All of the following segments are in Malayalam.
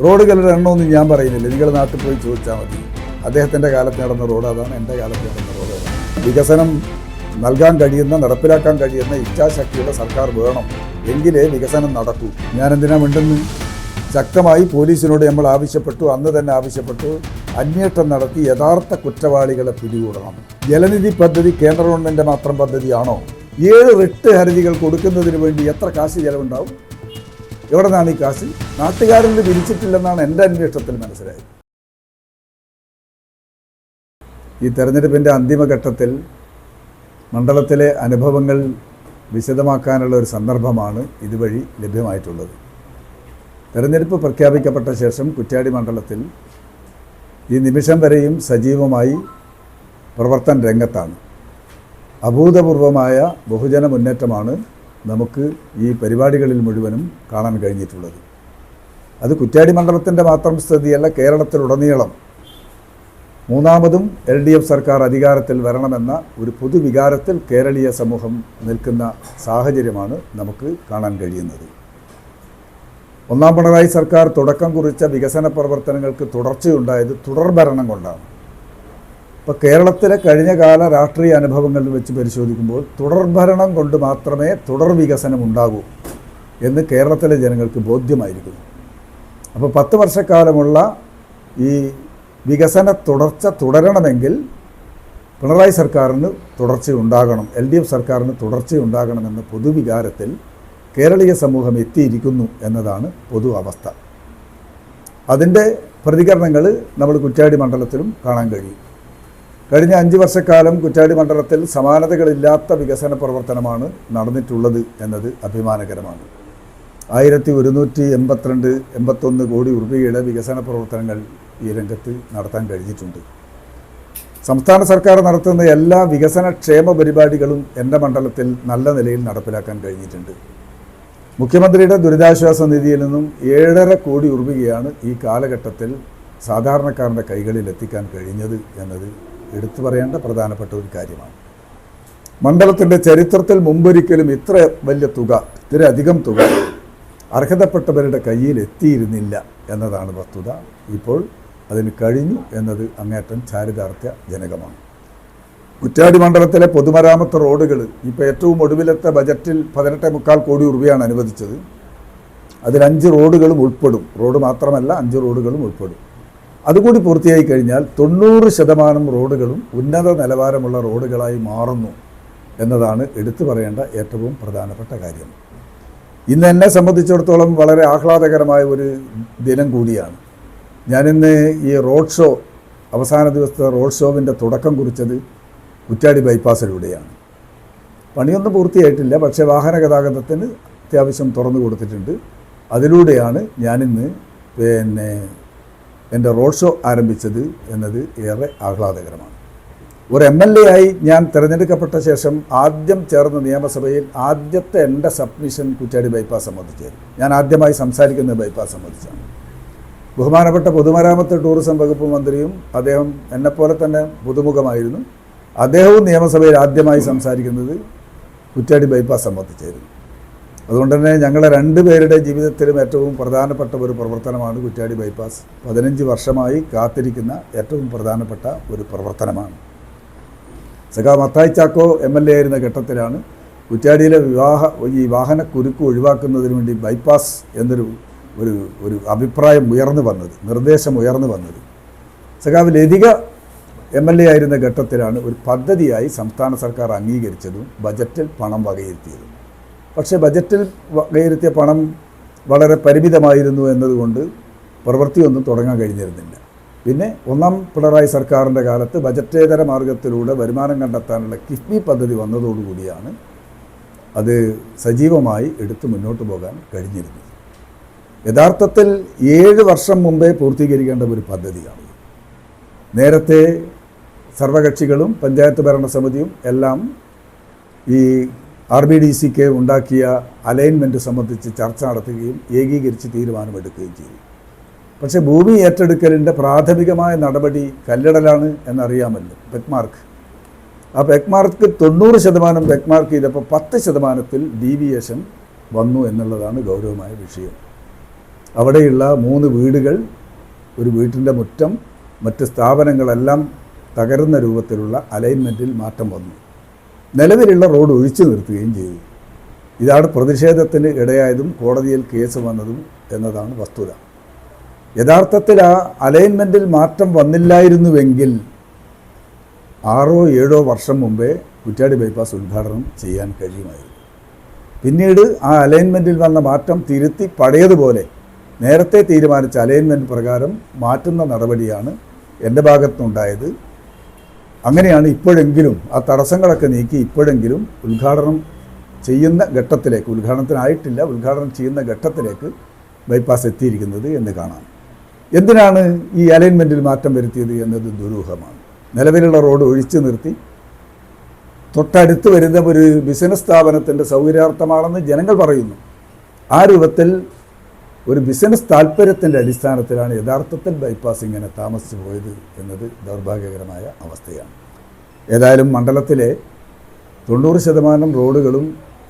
റോഡുകളുടെ എണ്ണമൊന്നും ഞാൻ പറയുന്നില്ല, നിങ്ങൾ നാട്ടിൽ പോയി ചോദിച്ചാൽ മതി. അദ്ദേഹത്തിൻ്റെ കാലത്ത് നടന്ന റോഡ് അതാണ്, എൻ്റെ കാലത്ത് നടന്ന റോഡ് അതാണ്. വികസനം നൽകാൻ കഴിയുന്ന, നടപ്പിലാക്കാൻ കഴിയുന്ന ഇച്ഛാശക്തിയുടെ സർക്കാർ വേണം, എങ്കിലേ വികസനം നടക്കൂ. ഞാനെന്തിനാ മിണ്ടുന്നു? ശക്തമായി പോലീസിനോട് നമ്മൾ ആവശ്യപ്പെട്ടു, അന്ന് തന്നെ ആവശ്യപ്പെട്ടു, അന്വേഷണം നടത്തി യഥാർത്ഥ കുറ്റവാളികളെ പിടികൂടണം. ജലനിധി പദ്ധതി കേന്ദ്ര ഗവൺമെൻറ് മാത്രം പദ്ധതിയാണോ? 7 റിട്ട് ഹർജികൾ കൊടുക്കുന്നതിന് വേണ്ടി എത്ര കാശ് ചെലവുണ്ടാവും? എവിടെ നിന്നാണ് ഈ കാശ്? നാട്ടുകാരിൽ നിന്ന് പിരിച്ചിട്ടില്ലെന്നാണ് എൻ്റെ അന്വേഷണത്തിൽ മനസ്സിലായത്. ഈ തെരഞ്ഞെടുപ്പിൻ്റെ അന്തിമഘട്ടത്തിൽ മണ്ഡലത്തിലെ അനുഭവങ്ങൾ വിശദമാക്കാനുള്ള ഒരു സന്ദർഭമാണ് ഇതുവഴി ലഭ്യമായിട്ടുള്ളത്. തെരഞ്ഞെടുപ്പ് പ്രഖ്യാപിക്കപ്പെട്ട ശേഷം കുറ്റ്യാടി മണ്ഡലത്തിൽ ഈ നിമിഷം വരെയും സജീവമായി പ്രവർത്തന രംഗത്താണ്. അഭൂതപൂർവമായ ബഹുജന മുന്നേറ്റമാണ് നമുക്ക് ഈ പരിപാടികളിൽ മുഴുവനും കാണാൻ കഴിഞ്ഞിട്ടുള്ളത്. അത് കുറ്റ്യാടി മണ്ഡലത്തിൻ്റെ മാത്രം സ്ഥിതിയല്ല, കേരളത്തിലുടനീളം മൂന്നാമതും LDF സർക്കാർ അധികാരത്തിൽ വരണമെന്ന ഒരു പൊതുവികാരത്തിൽ കേരളീയ സമൂഹം നിൽക്കുന്ന സാഹചര്യമാണ് നമുക്ക് കാണാൻ കഴിയുന്നത്. ഒന്നാം പിണറായി സർക്കാർ തുടക്കം കുറിച്ച വികസന പ്രവർത്തനങ്ങൾക്ക് തുടർച്ചയുണ്ടായത് തുടർഭരണം കൊണ്ടാണ്. ഇപ്പോൾ കേരളത്തിലെ കഴിഞ്ഞകാല രാഷ്ട്രീയ അനുഭവങ്ങളിൽ വെച്ച് പരിശോധിക്കുമ്പോൾ തുടർഭരണം കൊണ്ട് മാത്രമേ തുടർ വികസനം ഉണ്ടാകൂ എന്ന് കേരളത്തിലെ ജനങ്ങൾക്ക് ബോധ്യമായിരിക്കുന്നു. അപ്പോൾ 10 വർഷക്കാലമുള്ള ഈ വികസന തുടർച്ച തുടരണമെങ്കിൽ പിണറായി സർക്കാരിന് തുടർച്ചയുണ്ടാകണം, LDF സർക്കാരിന് തുടർച്ചയുണ്ടാകണമെന്ന പൊതുവികാരത്തിൽ കേരളീയ സമൂഹം എത്തിയിരിക്കുന്നു എന്നതാണ് പൊതു അവസ്ഥ. അതിൻ്റെ പ്രതികരണങ്ങൾ നമ്മൾ കുറ്റ്യാടി മണ്ഡലത്തിലും കാണാൻ കഴിയും. കഴിഞ്ഞ 5 വർഷക്കാലം കുറ്റ്യാടി മണ്ഡലത്തിൽ സമാനതകളില്ലാത്ത വികസന പ്രവർത്തനമാണ് നടന്നിട്ടുള്ളത് എന്നത് അഭിമാനകരമാണ്. 1182-81 കോടി രൂപയുടെ വികസന പ്രവർത്തനങ്ങൾ ഈ രംഗത്ത് നടത്താൻ കഴിഞ്ഞിട്ടുണ്ട്. സംസ്ഥാന സർക്കാർ നടത്തുന്ന എല്ലാ വികസന ക്ഷേമ പരിപാടികളും എൻ്റെ മണ്ഡലത്തിൽ നല്ല നിലയിൽ നടപ്പിലാക്കാൻ കഴിഞ്ഞിട്ടുണ്ട്. മുഖ്യമന്ത്രിയുടെ ദുരിതാശ്വാസ നിധിയിൽ നിന്നും 7.5 കോടി രൂപയാണ് ഈ കാലഘട്ടത്തിൽ സാധാരണക്കാരൻ്റെ കൈകളിൽ എത്തിക്കാൻ കഴിഞ്ഞത് എന്നത് എടുത്തു പറയേണ്ട പ്രധാനപ്പെട്ട ഒരു കാര്യമാണ്. മണ്ഡലത്തിൻ്റെ ചരിത്രത്തിൽ മുമ്പൊരിക്കലും ഇത്ര വലിയ തുക, ഇത്രയധികം തുക അർഹതപ്പെട്ടവരുടെ കയ്യിൽ എത്തിയിരുന്നില്ല എന്നതാണ് വസ്തുത. ഇപ്പോൾ അതിന് കഴിഞ്ഞു എന്നത് അങ്ങേറ്റം ചാരിതാർത്ഥ്യജനകമാണ്. കുറ്റ്യാടി മണ്ഡലത്തിലെ പൊതുമരാമത്ത് റോഡുകൾ ഇപ്പോൾ ഏറ്റവും ഒടുവിലത്തെ ബജറ്റിൽ 18.25 കോടി രൂപയാണ് അനുവദിച്ചത്. അതിൽ 5 റോഡുകളും ഉൾപ്പെടും. റോഡ് മാത്രമല്ല, 5 റോഡുകളും ഉൾപ്പെടും. അതുകൂടി പൂർത്തിയായി കഴിഞ്ഞാൽ 90% റോഡുകളും ഉന്നത നിലവാരമുള്ള റോഡുകളായി മാറുന്നു എന്നതാണ് എടുത്തു പറയേണ്ട ഏറ്റവും പ്രധാനപ്പെട്ട കാര്യം. ഇന്ന് എന്നെ സംബന്ധിച്ചിടത്തോളം വളരെ ആഹ്ലാദകരമായ ഒരു ദിനം കൂടിയാണ്. ഞാനിന്ന് ഈ റോഡ് ഷോ, അവസാന ദിവസത്തെ റോഡ് ഷോവിൻ്റെ തുടക്കം കുറിച്ചത് കുറ്റ്യാടി ബൈപ്പാസിലൂടെയാണ്. പണിയൊന്നും പൂർത്തിയായിട്ടില്ല, പക്ഷേ വാഹന ഗതാഗതത്തിന് അത്യാവശ്യം തുറന്നു കൊടുത്തിട്ടുണ്ട്. അതിലൂടെയാണ് ഞാനിന്ന് എൻ്റെ റോഡ് ഷോ ആരംഭിച്ചത് എന്നത് ഏറെ ആഹ്ലാദകരമാണ്. ഒരു MLA ആയി ഞാൻ തിരഞ്ഞെടുക്കപ്പെട്ട ശേഷം ആദ്യം ചേർന്ന നിയമസഭയിൽ ആദ്യത്തെ എൻ്റെ സബ്മിഷൻ കുറ്റ്യാടി ബൈപ്പാസ് സംബന്ധിച്ചായിരുന്നു. ഞാൻ ആദ്യമായി സംസാരിക്കുന്ന ബൈപ്പാസ് സംബന്ധിച്ചാണ്. ബഹുമാനപ്പെട്ട പൊതുമരാമത്ത് ടൂറിസം വകുപ്പ് മന്ത്രിയും അദ്ദേഹം എന്നെപ്പോലെ തന്നെ പുതുമുഖമായിരുന്നു. അദ്ദേഹവും നിയമസഭയിൽ ആദ്യമായി സംസാരിക്കുന്നത് കുറ്റ്യാടി ബൈപ്പാസ് സംബന്ധിച്ചായിരുന്നു. അതുകൊണ്ട് തന്നെ ഞങ്ങളെ 2 പേരുടെ ജീവിതത്തിലും ഏറ്റവും പ്രധാനപ്പെട്ട ഒരു പ്രവർത്തനമാണ് കുറ്റ്യാടി ബൈപ്പാസ്. 15 വർഷമായി കാത്തിരിക്കുന്ന ഏറ്റവും പ്രധാനപ്പെട്ട ഒരു പ്രവർത്തനമാണ്. സഖാ മത്തായി ചാക്കോ MLA ആയിരുന്ന ഘട്ടത്തിലാണ് കുറ്റ്യാടിയിലെ ഈ വാഹനക്കുരുക്ക് ഒഴിവാക്കുന്നതിന് വേണ്ടി ബൈപ്പാസ് എന്നൊരു ഒരു അഭിപ്രായം ഉയർന്നു വന്നത്, നിർദ്ദേശം ഉയർന്നു വന്നത്. സഖാവ് ലതിക MLA ആയിരുന്ന ഘട്ടത്തിലാണ് ഒരു പദ്ധതിയായി സംസ്ഥാന സർക്കാർ അംഗീകരിച്ചതും ബജറ്റിൽ പണം വകയിരുത്തിയതും. പക്ഷേ ബജറ്റിൽ വകയിരുത്തിയ പണം വളരെ പരിമിതമായിരുന്നു എന്നതുകൊണ്ട് പ്രവൃത്തിയൊന്നും തുടങ്ങാൻ കഴിഞ്ഞിരുന്നില്ല. പിന്നെ ഒന്നാം പിണറായി സർക്കാരിൻ്റെ കാലത്ത് ബജറ്റേതര മാർഗത്തിലൂടെ വരുമാനം കണ്ടെത്താനുള്ള കിഫ്ബി പദ്ധതി വന്നതോടുകൂടിയാണ് അത് സജീവമായി എടുത്ത് മുന്നോട്ട് പോകാൻ കഴിഞ്ഞിരുന്നത്. യഥാർത്ഥത്തിൽ 7 വർഷം മുമ്പേ പൂർത്തീകരിക്കേണ്ട ഒരു പദ്ധതിയാണ്. നേരത്തെ സർവകക്ഷികളും പഞ്ചായത്ത് ഭരണസമിതിയും എല്ലാം ഈ RBDCക്ക് ഉണ്ടാക്കിയ അലൈൻമെൻറ്റ് സംബന്ധിച്ച് ചർച്ച നടത്തുകയും ഏകീകരിച്ച് തീരുമാനമെടുക്കുകയും ചെയ്തു. പക്ഷേ ഭൂമി ഏറ്റെടുക്കലിൻ്റെ പ്രാഥമികമായ നടപടി കല്ലിടലാണ് എന്നറിയാമല്ലോ, പെക്മാർക്ക്. ആ പെക്മാർക്ക് 90% പെക്മാർക്ക് ചെയ്തപ്പോൾ 10% ഡീവിയേഷൻ വന്നു എന്നുള്ളതാണ് ഗൗരവമായ വിഷയം. അവിടെയുള്ള 3 വീടുകൾ, ഒരു വീട്ടിൻ്റെ മുറ്റം, മറ്റ് സ്ഥാപനങ്ങളെല്ലാം തകരുന്ന രൂപത്തിലുള്ള അലൈൻമെൻറ്റിൽ മാറ്റം വന്നു. നിലവിലുള്ള റോഡ് ഒഴിച്ചു നിർത്തുകയും ചെയ്തു. ഇതാണ് പ്രതിഷേധത്തിന് ഇടയായതും കോടതിയിൽ കേസ് വന്നതും എന്നതാണ് വസ്തുത. യഥാർത്ഥത്തിൽ ആ അലൈൻമെൻറ്റിൽ മാറ്റം വന്നില്ലായിരുന്നുവെങ്കിൽ 6-7 വർഷം മുമ്പേ കുറ്റ്യാടി ബൈപ്പാസ് ഉദ്ഘാടനം ചെയ്യാൻ കഴിയുമായിരുന്നു. പിന്നീട് ആ അലൈൻമെൻറ്റിൽ വന്ന മാറ്റം തിരുത്തി പഴയതുപോലെ നേരത്തെ തീരുമാനിച്ച അലൈൻമെൻറ്റ് പ്രകാരം മാറ്റുന്ന നടപടിയാണ് എൻ്റെ ഭാഗത്തുനിന്നുണ്ടായത്. അങ്ങനെയാണ് ഇപ്പോഴെങ്കിലും ആ തടസ്സങ്ങളൊക്കെ നീക്കി ഇപ്പോഴെങ്കിലും ഉദ്ഘാടനം ചെയ്യുന്ന ഘട്ടത്തിലേക്ക്, ഉദ്ഘാടനത്തിനായിട്ടില്ല, ഉദ്ഘാടനം ചെയ്യുന്ന ഘട്ടത്തിലേക്ക് ബൈപ്പാസ് എത്തിയിരിക്കുന്നത് എന്ന് കാണാം. എന്തിനാണ് ഈ അലൈൻമെൻറ്റിൽ മാറ്റം വരുത്തിയത് എന്നത് ദുരൂഹമാണ്. നിലവിലുള്ള റോഡ് ഒഴിച്ചു നിർത്തി തൊട്ടടുത്ത് വരുന്ന ഒരു ബിസിനസ് സ്ഥാപനത്തിൻ്റെ സൗകര്യാർത്ഥമാണെന്ന് ജനങ്ങൾ പറയുന്നു. ആ രൂപത്തിൽ ഒരു ബിസിനസ് താല്പര്യത്തിൻ്റെ അടിസ്ഥാനത്തിലാണ് യഥാർത്ഥത്തിൽ ബൈപ്പാസ് ഇങ്ങനെ താമസിച്ചു പോയത് എന്നത് ദൗർഭാഗ്യകരമായ അവസ്ഥയാണ്. ഏതായാലും മണ്ഡലത്തിലെ 90% റോഡുകളും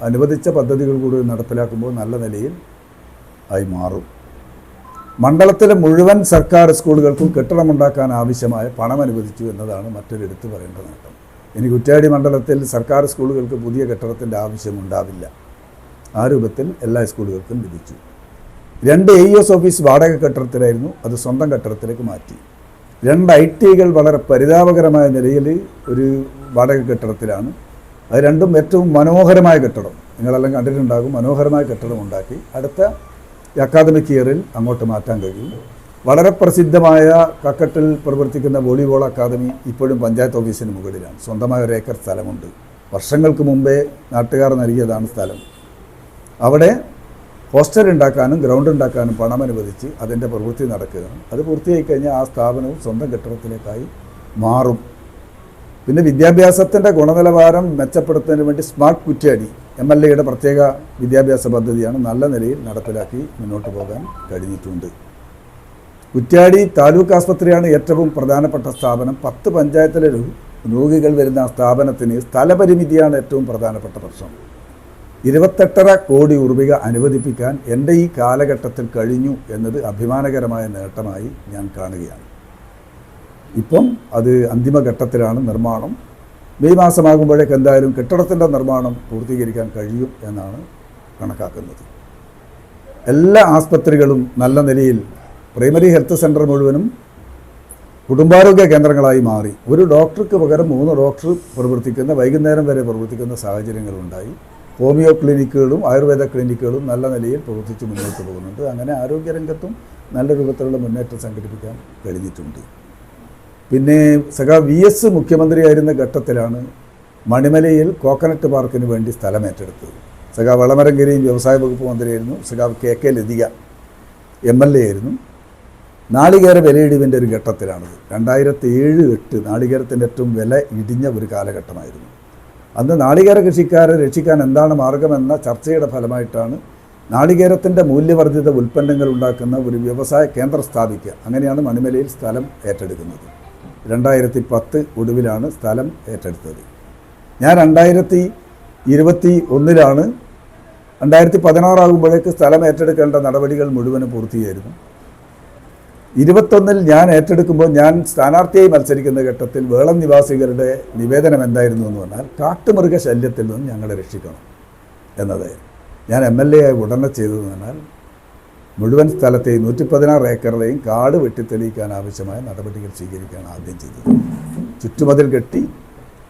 അനുവദിച്ച പദ്ധതികൾ കൂടി നടപ്പിലാക്കുമ്പോൾ നല്ല നിലയിൽ ആയി മാറും. മണ്ഡലത്തിലെ മുഴുവൻ സർക്കാർ സ്കൂളുകൾക്കും കെട്ടിടമുണ്ടാക്കാൻ ആവശ്യമായ പണം അനുവദിച്ചു എന്നതാണ് മറ്റൊരു എടുത്തു പറയേണ്ട നേട്ടം. ഇനി കുറ്റ്യാടി മണ്ഡലത്തിൽ സർക്കാർ സ്കൂളുകൾക്ക് പുതിയ കെട്ടിടത്തിൻ്റെ ആവശ്യമുണ്ടാവില്ല. ആ രൂപത്തിൽ എല്ലാ സ്കൂളുകൾക്കും ലഭിച്ചു. 2 AES ഓഫീസ് വാടക കെട്ടിടത്തിലായിരുന്നു, അത് സ്വന്തം കെട്ടിടത്തിലേക്ക് മാറ്റി. 2 ITകൾ വളരെ പരിതാപകരമായ നിലയിൽ ഒരു വാടക കെട്ടിടത്തിലാണ്. അത് രണ്ടും ഏറ്റവും മനോഹരമായ കെട്ടിടം, നിങ്ങളെല്ലാം കണ്ടിട്ടുണ്ടാകും. മനോഹരമായ കെട്ടിടം ഉണ്ടാക്കി അടുത്ത അക്കാദമിക് ഇയറിൽ അങ്ങോട്ട് മാറ്റാൻ കഴിയും. വളരെ പ്രസിദ്ധമായ കക്കട്ടിൽ പ്രവർത്തിക്കുന്ന വോളിബോൾ അക്കാദമി ഇപ്പോഴും പഞ്ചായത്ത് ഓഫീസിന് മുകളിലാണ്. സ്വന്തമായ 1 ഏക്കർ സ്ഥലമുണ്ട്. വർഷങ്ങൾക്ക് മുമ്പേ നാട്ടുകാർ നൽകിയതാണ് സ്ഥലം. അവിടെ ഹോസ്റ്റൽ ഉണ്ടാക്കാനും ഗ്രൗണ്ട് ഉണ്ടാക്കാനും പണം അനുവദിച്ച് അതിൻ്റെ പ്രവൃത്തി നടക്കുകയാണ്. അത് പൂർത്തിയായി കഴിഞ്ഞാൽ ആ സ്ഥാപനവും സ്വന്തം കെട്ടിടത്തിലേക്കായി മാറും. പിന്നെ വിദ്യാഭ്യാസത്തിൻ്റെ ഗുണനിലവാരം മെച്ചപ്പെടുത്തുന്നതിന് വേണ്ടി സ്മാർട്ട് കുറ്റ്യാടി MLAയുടെ പ്രത്യേക വിദ്യാഭ്യാസ പദ്ധതിയാണ് നല്ല നിലയിൽ നടപ്പിലാക്കി മുന്നോട്ട് പോകാൻ കഴിഞ്ഞിട്ടുണ്ട്. കുറ്റ്യാടി താലൂക്ക് ആസ്പത്രിയാണ് ഏറ്റവും പ്രധാനപ്പെട്ട സ്ഥാപനം. 10 പഞ്ചായത്തിലെ രോഗികൾ വരുന്ന ആ സ്ഥാപനത്തിന് സ്ഥലപരിമിതിയാണ് ഏറ്റവും പ്രധാനപ്പെട്ട പ്രശ്നം. 28.5 കോടി രൂപ അനുവദിപ്പിക്കാൻ എൻ്റെ ഈ കാലഘട്ടത്തിൽ കഴിഞ്ഞു എന്നത് അഭിമാനകരമായ നേട്ടമായി ഞാൻ കാണുകയാണ്. ഇപ്പം അത് അന്തിമഘട്ടത്തിലാണ് നിർമ്മാണം. മെയ് മാസമാകുമ്പോഴേക്ക് എന്തായാലും കെട്ടിടത്തിൻ്റെ നിർമ്മാണം പൂർത്തീകരിക്കാൻ കഴിയും എന്നാണ് കണക്കാക്കുന്നത്. എല്ലാ ആസ്പത്രികളും നല്ല നിലയിൽ, പ്രൈമറി ഹെൽത്ത് സെൻ്റർ മുഴുവനും കുടുംബാരോഗ്യ കേന്ദ്രങ്ങളായി മാറി. ഒരു ഡോക്ടർക്ക് പകരം 3 ഡോക്ടർ പ്രവർത്തിക്കുന്ന, വൈകുന്നേരം വരെ പ്രവർത്തിക്കുന്ന സാഹചര്യങ്ങളുണ്ടായി. ഹോമിയോ ക്ലിനിക്കുകളും ആയുർവേദ ക്ലിനിക്കുകളും നല്ല നിലയിൽ പ്രവർത്തിച്ച് മുന്നോട്ട് പോകുന്നുണ്ട്. അങ്ങനെ ആരോഗ്യരംഗത്തും നല്ല രൂപത്തിലുള്ള മുന്നേറ്റം സംഘടിപ്പിക്കാൻ കഴിഞ്ഞിട്ടുണ്ട്. പിന്നെ VS മുഖ്യമന്ത്രിയായിരുന്ന ഘട്ടത്തിലാണ് മണിമലയിൽ കോക്കനട്ട് പാർക്കിന് വേണ്ടി സ്ഥലം ഏറ്റെടുത്തത്. വളമരങ്കരയും വ്യവസായ വകുപ്പ് മന്ത്രിയായിരുന്നു. KK ലതിക MLA ആയിരുന്നു. നാളികേര വിലയിടിവിൻ്റെ ഒരു ഘട്ടത്തിലാണത്. 2007-8 നാളികേരത്തിൻ്റെ ഏറ്റവും വില ഇടിഞ്ഞ ഒരു കാലഘട്ടമായിരുന്നു. അന്ന് നാളികേര കൃഷിക്കാരെ രക്ഷിക്കാൻ എന്താണ് മാർഗമെന്ന ചർച്ചയുടെ ഫലമായിട്ടാണ് നാളികേരത്തിൻ്റെ മൂല്യവർദ്ധിത ഉൽപ്പന്നങ്ങൾ ഉണ്ടാക്കുന്ന ഒരു വ്യവസായ കേന്ദ്രം സ്ഥാപിക്കുക. അങ്ങനെയാണ് മണിമലയിൽ സ്ഥലം ഏറ്റെടുക്കുന്നത്. 2010 ഒടുവിലാണ് സ്ഥലം ഏറ്റെടുത്തത്. ഞാൻ 2021 2016 ആകുമ്പോഴേക്ക് സ്ഥലം ഏറ്റെടുക്കേണ്ട നടപടികൾ മുഴുവനും പൂർത്തിയായിരുന്നു. 21 ഞാൻ ഏറ്റെടുക്കുമ്പോൾ ഞാൻ സ്ഥാനാർത്ഥിയായി മത്സരിക്കുന്ന ഘട്ടത്തിൽ വേളം നിവാസികളുടെ നിവേദനം എന്തായിരുന്നു എന്ന് പറഞ്ഞാൽ കാട്ടുമൃഗ ശല്യത്തിൽ നിന്ന് ഞങ്ങളെ രക്ഷിക്കണം എന്നതായിരുന്നു. ഞാൻ MLA ആയി ഉടനെ ചെയ്തതെന്ന് പറഞ്ഞാൽ മുഴുവൻ സ്ഥലത്തെയും 116 ഏക്കറിലെയും കാട് വെട്ടിത്തെളിയിക്കാൻ ആവശ്യമായ നടപടികൾ സ്വീകരിക്കുകയാണ് ആദ്യം ചെയ്തത്. ചുറ്റുമതിൽ കെട്ടി,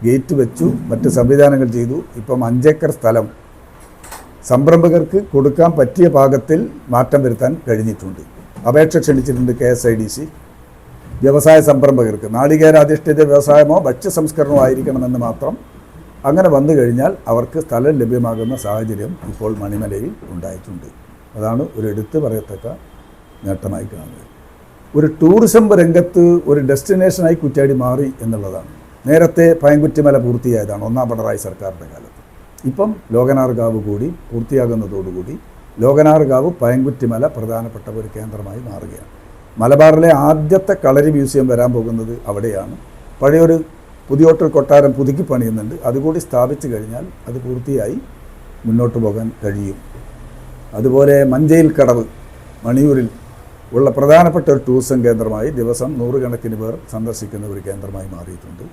ഗേറ്റ് വെച്ചു, മറ്റ് സംവിധാനങ്ങൾ ചെയ്തു. ഇപ്പം 5 ഏക്കർ സ്ഥലം സംരംഭകർക്ക് കൊടുക്കാൻ പറ്റിയ പാകത്തിൽ മാറ്റം വരുത്താൻ കഴിഞ്ഞിട്ടുണ്ട്. അപേക്ഷ ക്ഷണിച്ചിട്ടുണ്ട് KSIDC. വ്യവസായ സംരംഭകർക്ക് നാളികേരാധിഷ്ഠിത വ്യവസായമോ ഭക്ഷ്യ സംസ്കരണമോ ആയിരിക്കണമെന്ന് മാത്രം. അങ്ങനെ വന്നു കഴിഞ്ഞാൽ അവർക്ക് സ്ഥലം ലഭ്യമാകുന്ന സാഹചര്യം ഇപ്പോൾ മണിമലയിൽ ഉണ്ടായിട്ടുണ്ട്. അതാണ് ഒരു എടുത്തു പറയത്തക്ക നേട്ടമായി കാണുന്നത്. ഒരു ടൂറിസം രംഗത്ത് ഒരു ഡെസ്റ്റിനേഷനായി കുറ്റ്യാടി മാറി എന്നുള്ളതാണ്. നേരത്തെ പയങ്കുറ്റിമല പൂർത്തിയായതാണ് 1ാം പിണറായി സർക്കാരിൻ്റെ കാലത്ത്. ഇപ്പം ലോകനാർകാവ് കൂടി പൂർത്തിയാകുന്നതോടുകൂടി ലോകനാർകാവ് പയങ്കുറ്റിമല പ്രധാനപ്പെട്ട ഒരു കേന്ദ്രമായി മാറുകയാണ്. മലബാറിലെ ആദ്യത്തെ കളരി മ്യൂസിയം വരാൻ പോകുന്നത് അവിടെയാണ്. പഴയൊരു പുതിയോട്ടൽ കൊട്ടാരം പുതുക്കി പണിയുന്നുണ്ട്. അതുകൂടി സ്ഥാപിച്ചു കഴിഞ്ഞാൽ അത് പൂർത്തിയായി മുന്നോട്ട് പോകാൻ കഴിയും. അതുപോലെ മഞ്ചയിൽ കടവ് മണിയൂരിൽ ഉള്ള പ്രധാനപ്പെട്ട ഒരു ടൂറിസം കേന്ദ്രമായി ദിവസം നൂറുകണക്കിന് പേർ സന്ദർശിക്കുന്ന ഒരു കേന്ദ്രമായി മാറിയിട്ടുണ്ട്.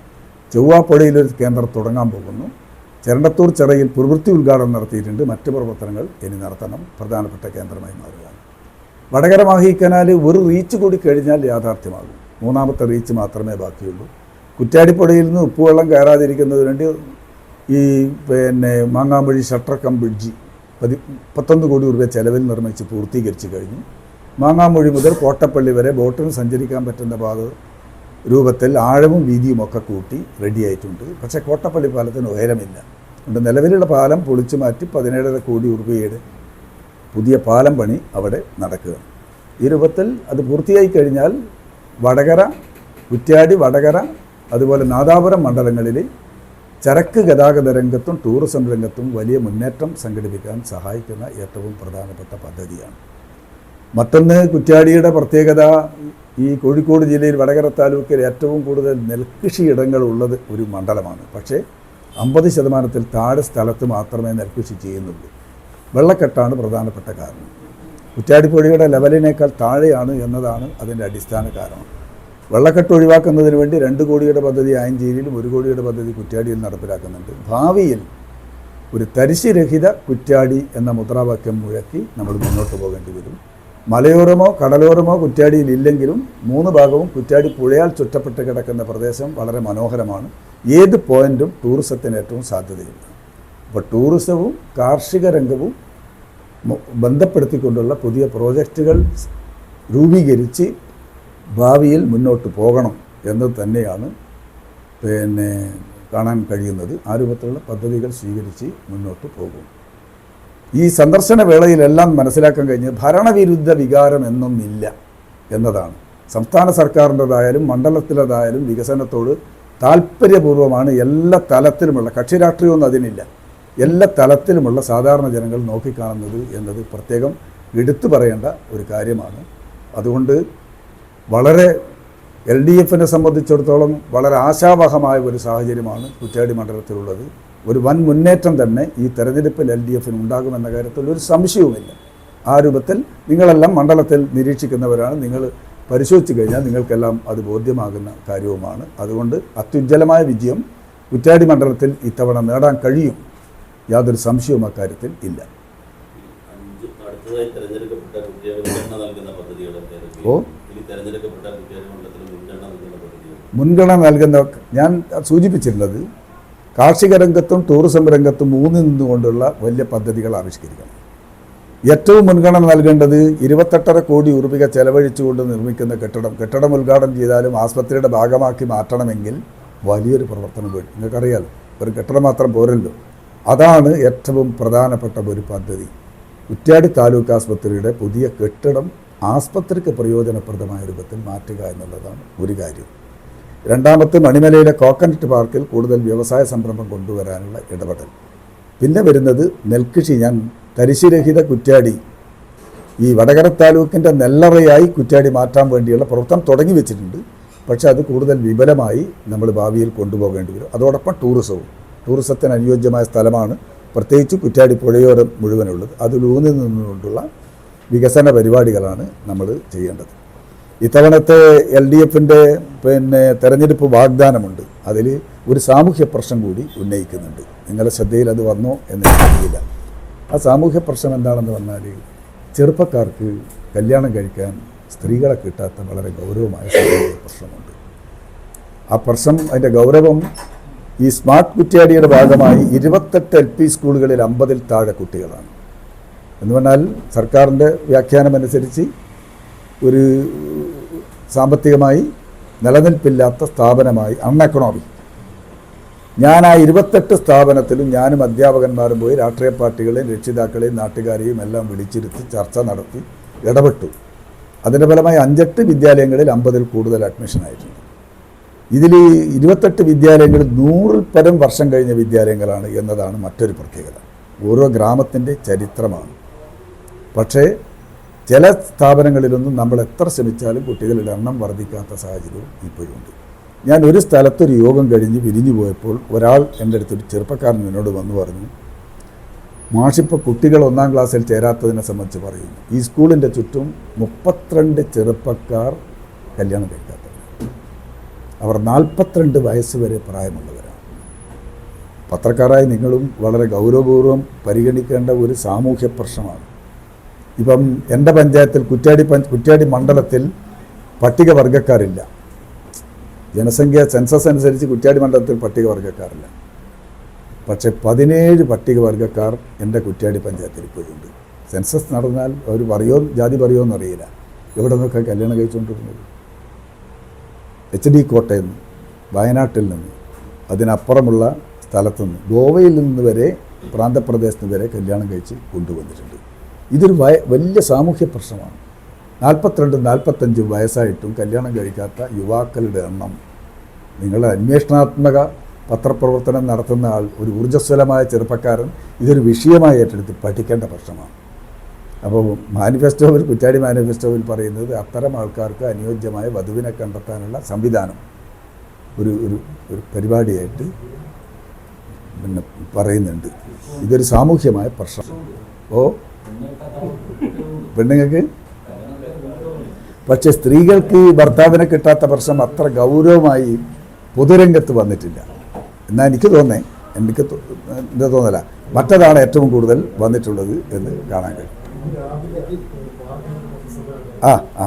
ചൊവ്വാപ്പുഴയിലൊരു കേന്ദ്രം തുടങ്ങാൻ പോകുന്നു. ചെരണ്ടത്തൂർ ചിറയിൽ പ്രവൃത്തി ഉദ്ഘാടനം നടത്തിയിട്ടുണ്ട്. മറ്റ് പ്രവർത്തനങ്ങൾ ഇനി നടത്തണം. പ്രധാനപ്പെട്ട കേന്ദ്രമായി മാറുകയാണ്. വടകര മാഹി കനാൽ ഒരു റീച്ച് കൂടി കഴിഞ്ഞാൽ യാഥാർത്ഥ്യമാകും. മൂന്നാമത്തെ റീച്ച് മാത്രമേ ബാക്കിയുള്ളൂ. കുറ്റ്യാടിപ്പുഴയിൽ നിന്ന് ഉപ്പുവെള്ളം കയറാതിരിക്കുന്നതിന് വേണ്ടി ഈ മാങ്ങാമ്പഴി ഷട്ടർ കം ബ്രിഡ്ജ് 11 കോടി രൂപ ചെലവിൽ നിർമ്മിച്ച് പൂർത്തീകരിച്ച് കഴിഞ്ഞു. മാങ്ങാമൊഴി മുതൽ കോട്ടപ്പള്ളി വരെ ബോട്ടിന് സഞ്ചരിക്കാൻ പറ്റുന്ന പാത രൂപത്തിൽ ആഴവും വീതിയും ഒക്കെ കൂട്ടി റെഡിയായിട്ടുണ്ട്. പക്ഷേ കോട്ടപ്പള്ളി പാലത്തിന് ഉയരമില്ല. അതുകൊണ്ട് നിലവിലുള്ള പാലം പൊളിച്ചു മാറ്റി 17.5 കോടി രൂപയുടെ പുതിയ പാലം പണി അവിടെ നടക്കുകയാണ്. ഈ രൂപത്തിൽ അത് പൂർത്തിയായി കഴിഞ്ഞാൽ വടകര, കുറ്റ്യാടി, വടകര, അതുപോലെ നാദാപുരം മണ്ഡലങ്ങളിൽ ചരക്ക് ഗതാഗത രംഗത്തും ടൂറിസം രംഗത്തും വലിയ മുന്നേറ്റം സംഘടിപ്പിക്കാൻ സഹായിക്കുന്ന ഏറ്റവും പ്രധാനപ്പെട്ട പദ്ധതിയാണ്. മറ്റൊന്ന്, കുറ്റ്യാടിയുടെ പ്രത്യേകത ഈ കോഴിക്കോട് ജില്ലയിൽ വടകര താലൂക്കിൽ ഏറ്റവും കൂടുതൽ നെൽകൃഷി ഇടങ്ങളുള്ളത് ഒരു മണ്ഡലമാണ്. പക്ഷേ 50% താഴെ സ്ഥലത്ത് മാത്രമേ നെൽകൃഷി ചെയ്യുന്നുള്ളൂ. വെള്ളക്കെട്ടാണ് പ്രധാനപ്പെട്ട കാരണം. കുറ്റ്യാടിപ്പുഴയുടെ ലെവലിനേക്കാൾ താഴെയാണ് എന്നതാണ് അതിൻ്റെ അടിസ്ഥാന കാരണം. വെള്ളക്കെട്ട് ഒഴിവാക്കുന്നതിന് വേണ്ടി 2 കോടിയുടെ പദ്ധതി ആയഞ്ചേരിയിലും 1 കോടിയുടെ പദ്ധതി കുറ്റ്യാടിയിൽ നടപ്പിലാക്കുന്നുണ്ട്. ഭാവിയിൽ ഒരു തരിശുരഹിത കുറ്റ്യാടി എന്ന മുദ്രാവാക്യം മുഴക്കി നമ്മൾ മുന്നോട്ട് പോകേണ്ടി വരും. മലയോരമോ കടലോരമോ കുറ്റ്യാടിയിൽ ഇല്ലെങ്കിലും 3 ഭാഗവും കുറ്റ്യാടി പുഴയാൽ ചുറ്റപ്പെട്ട് കിടക്കുന്ന പ്രദേശം വളരെ മനോഹരമാണ്. ഏത് പോയിൻറ്റും ടൂറിസത്തിന് ഏറ്റവും സാധ്യതയുണ്ട്. അപ്പോൾ ടൂറിസവും കാർഷിക രംഗവും ബന്ധപ്പെടുത്തിക്കൊണ്ടുള്ള പുതിയ പ്രോജക്റ്റുകൾ രൂപീകരിച്ച് ഭാവിയിൽ മുന്നോട്ട് പോകണം എന്നത് തന്നെയാണ് കാണാൻ കഴിയുന്നത്. ആ രൂപത്തിലുള്ള പദ്ധതികൾ സ്വീകരിച്ച് മുന്നോട്ട് പോകും. ഈ സന്ദർശന വേളയിലെല്ലാം മനസ്സിലാക്കാൻ കഴിഞ്ഞ് ഭരണവിരുദ്ധ വികാരം എന്നൊന്നില്ല എന്നതാണ്. സംസ്ഥാന സർക്കാരിൻ്റെതായാലും മണ്ഡലത്തിലേതായാലും വികസനത്തോട് താല്പര്യപൂർവ്വമാണ് എല്ലാ തലത്തിലുമുള്ള, കക്ഷി രാഷ്ട്രീയമൊന്നും അതിനില്ല, എല്ലാ തലത്തിലുമുള്ള സാധാരണ ജനങ്ങൾ നോക്കിക്കാണുന്നത് എന്നത് പ്രത്യേകം എടുത്തു പറയേണ്ട ഒരു കാര്യമാണ്. അതുകൊണ്ട് വളരെ LDFനെ സംബന്ധിച്ചിടത്തോളം വളരെ ആശാവഹമായ ഒരു സാഹചര്യമാണ് കുറ്റ്യാടി മണ്ഡലത്തിലുള്ളത്. ഒരു വൻ മുന്നേറ്റം തന്നെ ഈ തെരഞ്ഞെടുപ്പിൽ LDFന് ഉണ്ടാകുമെന്ന കാര്യത്തിൽ ഒരു സംശയവുമില്ല. ആ രൂപത്തിൽ നിങ്ങളെല്ലാം മണ്ഡലത്തിൽ നിരീക്ഷിക്കുന്നവരാണ്. നിങ്ങൾ പരിശോധിച്ച് കഴിഞ്ഞാൽ നിങ്ങൾക്കെല്ലാം അത് ബോധ്യമാകുന്ന കാര്യവുമാണ്. അതുകൊണ്ട് അത്യുജ്വലമായ വിജയം കുറ്റ്യാടി മണ്ഡലത്തിൽ ഇത്തവണ നേടാൻ കഴിയും. യാതൊരു സംശയവും അക്കാര്യത്തിൽ ഇല്ല. മുൻഗണന നൽകുന്ന ഞാൻ സൂചിപ്പിച്ചിട്ടുള്ളത് കാർഷിക രംഗത്തും ടൂറിസം രംഗത്തും ഊന്നി നിന്നുകൊണ്ടുള്ള വലിയ പദ്ധതികൾ ആവിഷ്കരിക്കണം. ഏറ്റവും മുൻഗണന നൽകേണ്ടത് 28.5 കോടി രൂപ ചെലവഴിച്ചുകൊണ്ട് നിർമ്മിക്കുന്ന കെട്ടിടം ഉദ്ഘാടനം ചെയ്താലും ആസ്പത്രിയുടെ ഭാഗമാക്കി മാറ്റണമെങ്കിൽ വലിയൊരു പ്രവർത്തനം വേണ്ടി. നിങ്ങൾക്കറിയാലോ, ഒരു കെട്ടിടം മാത്രം പോരല്ലോ. അതാണ് ഏറ്റവും പ്രധാനപ്പെട്ട ഒരു പദ്ധതി. കുറ്റ്യാടി താലൂക്ക് ആസ്പത്രിയുടെ പുതിയ കെട്ടിടം ആസ്പത്രിക്ക് പ്രയോജനപ്രദമായ രൂപത്തിൽ മാറ്റുക എന്നുള്ളതാണ് ഒരു കാര്യം. രണ്ടാമത്തെ, മണിമലയിലെ കോക്കനട്ട് പാർക്കിൽ കൂടുതൽ വ്യവസായ സംരംഭം കൊണ്ടുവരാനുള്ള ഇടപെടൽ. പിന്നെ വരുന്നത് നെൽകൃഷി. ഞാൻ തരിശുരഹിത കുറ്റ്യാടി, ഈ വടകര താലൂക്കിൻ്റെ നെല്ലറയായി കുറ്റ്യാടി മാറ്റാൻ വേണ്ടിയുള്ള പ്രവർത്തനം തുടങ്ങി വെച്ചിട്ടുണ്ട്. പക്ഷേ അത് കൂടുതൽ വിപുലമായി നമ്മൾ ഭാവിയിൽ കൊണ്ടുപോകേണ്ടി വരും. അതോടൊപ്പം ടൂറിസത്തിന് അനുയോജ്യമായ സ്ഥലമാണ് പ്രത്യേകിച്ച് കുറ്റ്യാടി പുഴയോരം മുഴുവനുള്ളത്. അതിലൂന്നി നിന്നുകൊണ്ടുള്ള വികസന പരിപാടികളാണ് നമ്മൾ ചെയ്യേണ്ടത്. ഇത്തവണത്തെ LDFൻ്റെ തെരഞ്ഞെടുപ്പ് വാഗ്ദാനമുണ്ട്. അതിൽ ഒരു സാമൂഹ്യ പ്രശ്നം കൂടി ഉന്നയിക്കുന്നുണ്ട്. നിങ്ങളുടെ ശ്രദ്ധയിൽ അത് വന്നോ എന്ന് അറിയില്ല. ആ സാമൂഹ്യ പ്രശ്നം എന്താണെന്ന് പറഞ്ഞാൽ, ചെറുപ്പക്കാർക്ക് കല്യാണം കഴിക്കാൻ സ്ത്രീകളെ കിട്ടാത്ത വളരെ ഗൗരവമായ സാമൂഹ്യ പ്രശ്നമുണ്ട്. ആ പ്രശ്നം, അതിൻ്റെ ഗൗരവം ഈ സ്മാർട്ട് കുറ്റ്യാടിയുടെ ഭാഗമായി 28 LP സ്കൂളുകളിൽ 50-ൽ താഴെ കുട്ടികളാണ്. എന്ന് പറഞ്ഞാൽ സർക്കാരിൻ്റെ വ്യാഖ്യാനമനുസരിച്ച് ഒരു സാമ്പത്തികമായി നിലനിൽപ്പില്ലാത്ത സ്ഥാപനമായി, അൺഎക്കണോമിക്. ഞാൻ ആ 28 സ്ഥാപനത്തിലും ഞാനും അധ്യാപകന്മാരും പോയി രാഷ്ട്രീയ പാർട്ടികളെയും രക്ഷിതാക്കളെയും നാട്ടുകാരെയും എല്ലാം വിളിച്ചിരുത്തി ചർച്ച നടത്തി ഇടപെട്ടു. അതിൻ്റെ ഫലമായി 5-8 വിദ്യാലയങ്ങളിൽ 50-ൽ കൂടുതൽ അഡ്മിഷനായിട്ടുണ്ട്. ഇതിൽ 28 വിദ്യാലയങ്ങളിൽ 100-ൽ പരം വർഷം കഴിഞ്ഞ വിദ്യാലയങ്ങളാണ് എന്നതാണ് മറ്റൊരു പ്രത്യേകത. ഓരോ ഗ്രാമത്തിൻ്റെ ചരിത്രമാണ്. പക്ഷേ ചില സ്ഥാപനങ്ങളിലൊന്നും നമ്മൾ എത്ര ശ്രമിച്ചാലും കുട്ടികളുടെ എണ്ണം വർദ്ധിക്കാത്ത സാഹചര്യവും ഇപ്പോഴുണ്ട്. ഞാൻ ഒരു സ്ഥലത്തൊരു യോഗം കഴിഞ്ഞ് പിരിഞ്ഞു പോയപ്പോൾ ഒരാൾ എൻ്റെ അടുത്തൊരു ചെറുപ്പക്കാരൻ എന്നോട് വന്നു പറഞ്ഞു, മാഷിപ്പോൾ കുട്ടികൾ 1-ാം ക്ലാസ്സിൽ ചേരാത്തതിനെ സംബന്ധിച്ച് പറയുന്നു. ഈ സ്കൂളിൻ്റെ ചുറ്റും 32 ചെറുപ്പക്കാർ കല്യാണം കഴിക്കാത്തവരാണ്. അവർ 42 വയസ്സ് വരെ പ്രായമുള്ളവരാണ്. പത്രക്കാരായി നിങ്ങളും വളരെ ഗൗരവപൂർവ്വം പരിഗണിക്കേണ്ട ഒരു സാമൂഹ്യ പ്രശ്നമാണ്. ഇപ്പം എൻ്റെ പഞ്ചായത്തിൽ കുറ്റ്യാടി മണ്ഡലത്തിൽ പട്ടികവർഗക്കാരില്ല. ജനസംഖ്യ സെൻസസ് അനുസരിച്ച് കുറ്റ്യാടി മണ്ഡലത്തിൽ പട്ടികവർഗക്കാരില്ല. പക്ഷേ 17 പട്ടികവർഗക്കാർ എൻ്റെ കുറ്റ്യാടി പഞ്ചായത്തിൽ ഇപ്പോഴുണ്ട്. സെൻസസ് നടന്നാൽ അവർ പറയോ ജാതി പറയോ എന്നറിയില്ല. എവിടെ നിന്നൊക്കെ കല്യാണം കഴിച്ചുകൊണ്ടിരുന്നത്? HD കോട്ടയിൽ നിന്ന്, വയനാട്ടിൽ നിന്ന്, അതിനപ്പുറമുള്ള സ്ഥലത്തുനിന്ന്, ഗോവയിൽ നിന്ന് വരെ, പ്രാന്തപ്രദേശത്ത് വരെ കല്യാണം കഴിച്ച് കൊണ്ടുവന്നിട്ടുണ്ട്. ഇതൊരു വലിയ സാമൂഹ്യ പ്രശ്നമാണ്. 42-45 വയസ്സായിട്ടും കല്യാണം കഴിക്കാത്ത യുവാക്കളുടെ എണ്ണം, നിങ്ങളുടെ അന്വേഷണാത്മക പത്രപ്രവർത്തനം നടത്തുന്ന ആൾ, ഒരു ഊർജ്ജസ്വലമായ ചെറുപ്പക്കാരൻ ഇതൊരു വിഷയമായി ഏറ്റെടുത്ത് പഠിക്കേണ്ട പ്രശ്നമാണ്. അപ്പോൾ മാനിഫെസ്റ്റോവിൽ, കുറ്റ്യാടി മാനിഫെസ്റ്റോവിൽ പറയുന്നത് അത്തരം ആൾക്കാർക്ക് അനുയോജ്യമായ വധുവിനെ കണ്ടെത്താനുള്ള സംവിധാനം ഒരു ഒരു ഒരു പരിപാടിയായിട്ട് പിന്നെ പറയുന്നുണ്ട്. ഇതൊരു സാമൂഹ്യമായ പ്രശ്നം. പെണ്ണുങ്ങൾക്ക്, പക്ഷേ സ്ത്രീകൾക്ക് ഭർത്താവിനെ കിട്ടാത്ത പ്രശ്നം അത്ര ഗൗരവമായി പൊതുരംഗത്ത് വന്നിട്ടില്ല എന്നാൽ എനിക്ക് എൻ്റെ തോന്നല മറ്റതാണ് ഏറ്റവും കൂടുതൽ വന്നിട്ടുള്ളത് എന്ന് കാണാൻ കഴിയും. ആ ആ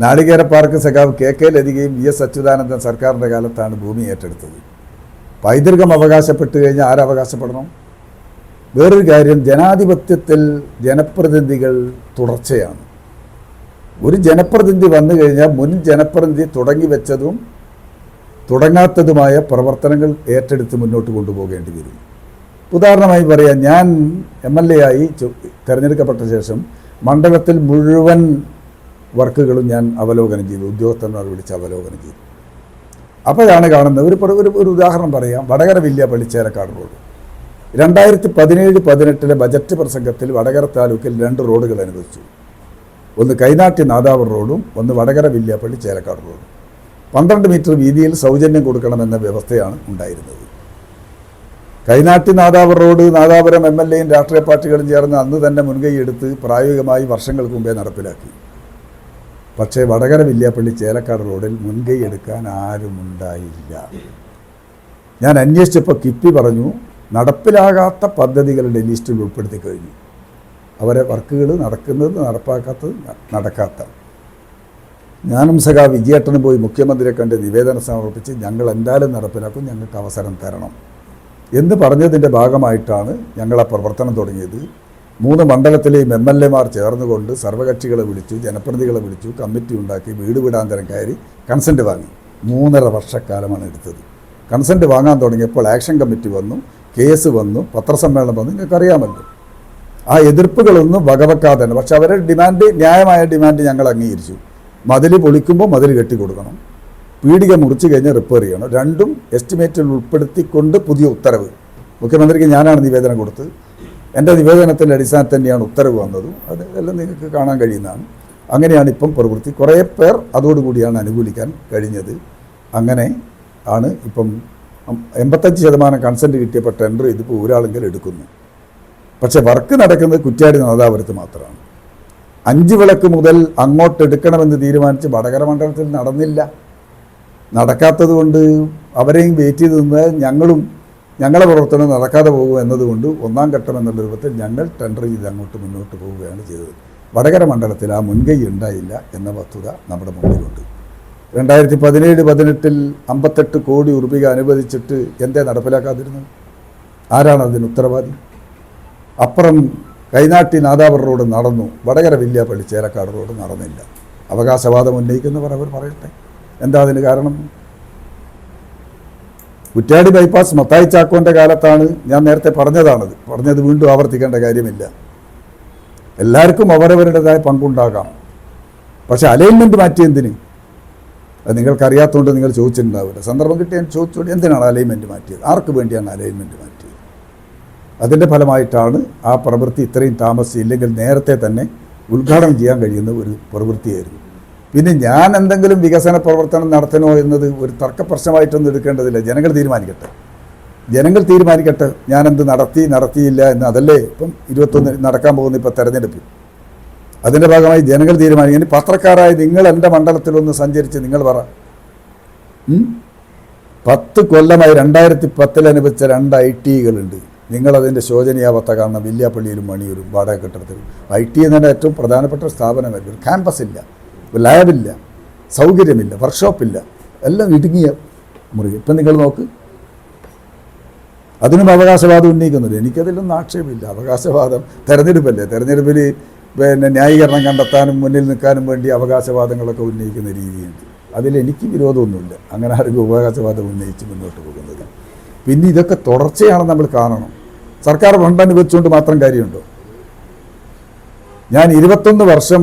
നാളികേര പാർക്ക് സഖാവ് KK ലതികയും VS അച്യുതാനന്ദൻ സർക്കാരിൻ്റെ കാലത്താണ് ഭൂമി ഏറ്റെടുത്തത്. പൈതൃകം അവകാശപ്പെട്ട് കഴിഞ്ഞാൽ ആരവകാശപ്പെടണം? വേറൊരു കാര്യം, ജനാധിപത്യത്തിൽ ജനപ്രതിനിധികൾ തുടർച്ചയാണ്. ഒരു ജനപ്രതിനിധി വന്നു കഴിഞ്ഞാൽ മുൻ ജനപ്രതിനിധി തുടങ്ങി വെച്ചതും തുടങ്ങാത്തതുമായ പ്രവർത്തനങ്ങൾ ഏറ്റെടുത്ത് മുന്നോട്ട് കൊണ്ടുപോകേണ്ടി വരും. ഉദാഹരണമായി പറയാം, ഞാൻ MLA ആയി തിരഞ്ഞെടുക്കപ്പെട്ട ശേഷം മണ്ഡലത്തിൽ മുഴുവൻ വർക്കുകളും ഞാൻ അവലോകനം ചെയ്തു, ഉദ്യോഗസ്ഥന്മാർ വിളിച്ച് അവലോകനം ചെയ്തു. അപ്പോഴാണ് കാണുന്നത്, ഒരു ഉദാഹരണം പറയാം. വടകര വില്യാപ്പള്ളി ചേലക്കാട് റോഡ് 2017-18 ബജറ്റ് പ്രസംഗത്തിൽ വടകര താലൂക്കിൽ 2 റോഡുകൾ അനുവദിച്ചു. ഒന്ന് കൈനാട്ടി നാദാപുരം റോഡും ഒന്ന് വടകര വില്യാപ്പള്ളി ചേലക്കാട് റോഡും. 12 മീറ്റർ വീതിയിൽ സൗജന്യം കൊടുക്കണമെന്ന വ്യവസ്ഥയാണ് ഉണ്ടായിരുന്നത്. കൈനാട്ടി നാദാപുരം റോഡ് നാദാപുരം MLAയും രാഷ്ട്രീയ പാർട്ടികളും ചേർന്ന് അന്ന് തന്നെ മുൻകൈയെടുത്ത് പ്രായോഗികമായി വർഷങ്ങൾക്ക് മുമ്പേ നടപ്പിലാക്കി. പക്ഷേ വടകര വില്യാപ്പള്ളി ചേലക്കാട് റോഡിൽ മുൻകൈ എടുക്കാൻ ആരുമുണ്ടായില്ല. ഞാൻ അന്വേഷിച്ചപ്പോൾ കിഫ്ബി പറഞ്ഞു നടപ്പിലാകാത്ത പദ്ധതികളുടെ ലിസ്റ്റിൽ ഉൾപ്പെടുത്തി കഴിഞ്ഞു. അവരെ വർക്കുകൾ നടക്കുന്നത്, നടപ്പാക്കാത്തത്, നടക്കാത്ത. ഞാനും സഖാവ് വിജയേട്ടനും പോയി മുഖ്യമന്ത്രിയെ കണ്ട് നിവേദനം സമർപ്പിച്ച് ഞങ്ങൾ എന്തായാലും നടപ്പിലാക്കും, ഞങ്ങൾക്ക് അവസരം തരണം എന്ന് പറഞ്ഞതിൻ്റെ ഭാഗമായിട്ടാണ് ഞങ്ങൾ ആ പ്രവർത്തനം തുടങ്ങിയത്. 3 മണ്ഡലത്തിലെയും MLAമാർ ചേർന്നുകൊണ്ട് സർവകക്ഷികളെ വിളിച്ചു, ജനപ്രതിനിധികളെ വിളിച്ചു, കമ്മിറ്റി ഉണ്ടാക്കി, വീട് വീടാന്തരം കയറി കൺസെൻറ്റ് വാങ്ങി. 3.5 വർഷക്കാലമാണ് എടുത്തത്. കൺസെൻറ്റ് വാങ്ങാൻ തുടങ്ങിയപ്പോൾ ആക്ഷൻ കമ്മിറ്റി വന്നു, കേസ് വന്നു, പത്രസമ്മേളനം വന്നു. നിങ്ങൾക്കറിയാമല്ലോ. ആ എതിർപ്പുകളൊന്നും വകവെക്കാതെ തന്നെ, പക്ഷെ അവരുടെ ഡിമാൻഡ്, ന്യായമായ ഡിമാൻഡ് ഞങ്ങൾ അംഗീകരിച്ചു. മതിൽ പൊളിക്കുമ്പോൾ മതിൽ കെട്ടിക്കൊടുക്കണം, പീടിക മുറിച്ച് കഴിഞ്ഞാൽ റിപ്പയർ ചെയ്യണം. രണ്ടും എസ്റ്റിമേറ്റിൽ ഉൾപ്പെടുത്തിക്കൊണ്ട് പുതിയ ഉത്തരവ്. മുഖ്യമന്ത്രിക്ക് ഞാനാണ് നിവേദനം കൊടുത്തത്. എൻ്റെ നിവേദനത്തിൻ്റെ അടിസ്ഥാനത്തിൽ തന്നെയാണ് ഉത്തരവ് വന്നതും. അത് എല്ലാം നിങ്ങൾക്ക് കാണാൻ കഴിയുന്നതാണ്. അങ്ങനെയാണ് ഇപ്പം പ്രവൃത്തി. കുറേ പേർ അതോടുകൂടിയാണ് അനുകൂലിക്കാൻ കഴിഞ്ഞത്. അങ്ങനെ ആണ് ഇപ്പം 85% കൺസെൻറ്റ് കിട്ടിയപ്പോൾ ടെൻഡർ ഇതിപ്പോൾ ഒരാളെങ്കിലും എടുക്കുന്നു. പക്ഷേ വർക്ക് നടക്കുന്നത് കുറ്റ്യാടി നാദാപുരത്ത് മാത്രമാണ്. 5 വിളക്ക് മുതൽ അങ്ങോട്ട് എടുക്കണമെന്ന് തീരുമാനിച്ച് വടകര മണ്ഡലത്തിൽ നടന്നില്ല. നടക്കാത്തത് കൊണ്ട് അവരെയും വെയിറ്റ് ചെയ്ത് നിന്ന് ഞങ്ങളെ പ്രവർത്തനം നടക്കാതെ പോകുക എന്നതുകൊണ്ട് 1-ാം ഘട്ടം എന്നുള്ള രൂപത്തിൽ ഞങ്ങൾ ടെൻഡർ ചെയ്ത് അങ്ങോട്ട് മുന്നോട്ട് പോവുകയാണ് ചെയ്തത്. വടകര മണ്ഡലത്തിൽ ആ മുൻകൈ ഉണ്ടായില്ല എന്ന വസ്തുത നമ്മുടെ മുമ്പിലുണ്ട്. 2017-18 58 കോടി രൂപ അനുവദിച്ചിട്ട് എന്തേ നടപ്പിലാക്കാതിരുന്നത്? ആരാണ് അതിന് ഉത്തരവാദി? അപ്പുറം കൈനാട്ടി നാദാപുരം റോഡ് നടന്നു, വടകര വില്യാപ്പള്ളി ചേലക്കാട് റോഡ് നടന്നില്ല. അവകാശവാദം ഉന്നയിക്കുന്നവർ അവർ പറയട്ടെ, എന്താ അതിന് കാരണം? കുറ്റ്യാടി ബൈപ്പാസ് മത്തായി ചാക്കോൻ്റെ കാലത്താണ്. ഞാൻ നേരത്തെ പറഞ്ഞത് വീണ്ടും ആവർത്തിക്കേണ്ട കാര്യമില്ല. എല്ലാവർക്കും അവരവരുടേതായ പങ്കുണ്ടാകാം. പക്ഷേ അലൈൻമെൻറ്റ് മാറ്റി എന്തിന്? അത് നിങ്ങൾക്കറിയാത്തതുകൊണ്ട് നിങ്ങൾ ചോദിച്ചിട്ടുണ്ടാവില്ല. സന്ദർഭം കിട്ടിയാൽ ചോദിച്ചോളൂ, എന്തിനാണ് അലൈൻമെൻറ്റ് മാറ്റിയത്? ആർക്ക് വേണ്ടിയാണ് അലൈൻമെൻറ്റ് മാറ്റിയത്? അതിൻ്റെ ഫലമായിട്ടാണ് ആ പ്രവൃത്തി ഇത്രയും താമസിച്ചില്ലെങ്കിൽ നേരത്തെ തന്നെ ഉദ്ഘാടനം ചെയ്യാൻ കഴിയുന്ന ഒരു പ്രവൃത്തിയായിരുന്നു. പിന്നെ ഞാൻ എന്തെങ്കിലും വികസന പ്രവർത്തനം നടത്തണോ എന്നത് ഒരു തർക്കപ്രശ്നമായിട്ടൊന്നും എടുക്കേണ്ടതില്ല. ജനങ്ങൾ തീരുമാനിക്കട്ടെ ഞാനെന്ത് നടത്തിയില്ല എന്ന്. അതല്ലേ ഇപ്പം 21 നടക്കാൻ പോകുന്ന ഇപ്പോൾ തെരഞ്ഞെടുപ്പ്. അതിൻ്റെ ഭാഗമായി ജനങ്ങൾ തീരുമാനിക്കും. ഇനി പത്രക്കാരായ നിങ്ങൾ എൻ്റെ മണ്ഡലത്തിലൊന്ന് സഞ്ചരിച്ച് നിങ്ങൾ പറ. 10 കൊല്ലമായി 2010 അനുവദിച്ച 2 ITകളുണ്ട്. നിങ്ങളതിൻ്റെ ശോചനീയാവസ്ഥ കാരണം വില്യാപ്പള്ളിയിലും മണിയൂരും വാടക കെട്ടിടത്തിലും. IT എന്നതിൻ്റെ ഏറ്റവും പ്രധാനപ്പെട്ട സ്ഥാപനമല്ല. ക്യാമ്പസ് ഇല്ല, ലാബില്ല, സൗകര്യമില്ല, വർക്ക്ഷോപ്പില്ല, എല്ലാം ഇടുങ്ങിയ മുറി. ഇപ്പം നിങ്ങൾ നോക്ക്, അതിനും അവകാശവാദം ഉന്നയിക്കുന്നില്ല. എനിക്കതിലൊന്നും ആക്ഷേപമില്ല. അവകാശവാദം തെരഞ്ഞെടുപ്പല്ലേ, തെരഞ്ഞെടുപ്പിൽ പിന്നെ ന്യായീകരണം കണ്ടെത്താനും മുന്നിൽ നിൽക്കാനും വേണ്ടി അവകാശവാദങ്ങളൊക്കെ ഉന്നയിക്കുന്ന രീതിയുണ്ട്. അതിലെനിക്ക് വിരോധമൊന്നുമില്ല, അങ്ങനെ ആർക്കും അവകാശവാദം ഉന്നയിച്ച് മുന്നോട്ട് പോകുന്നത്. പിന്നെ ഇതൊക്കെ തുടർച്ചയാണ് നമ്മൾ കാണണം. സർക്കാർ ഫണ്ട് അനുവദിച്ചുകൊണ്ട് മാത്രം കാര്യമുണ്ടോ? ഞാൻ 21 വർഷം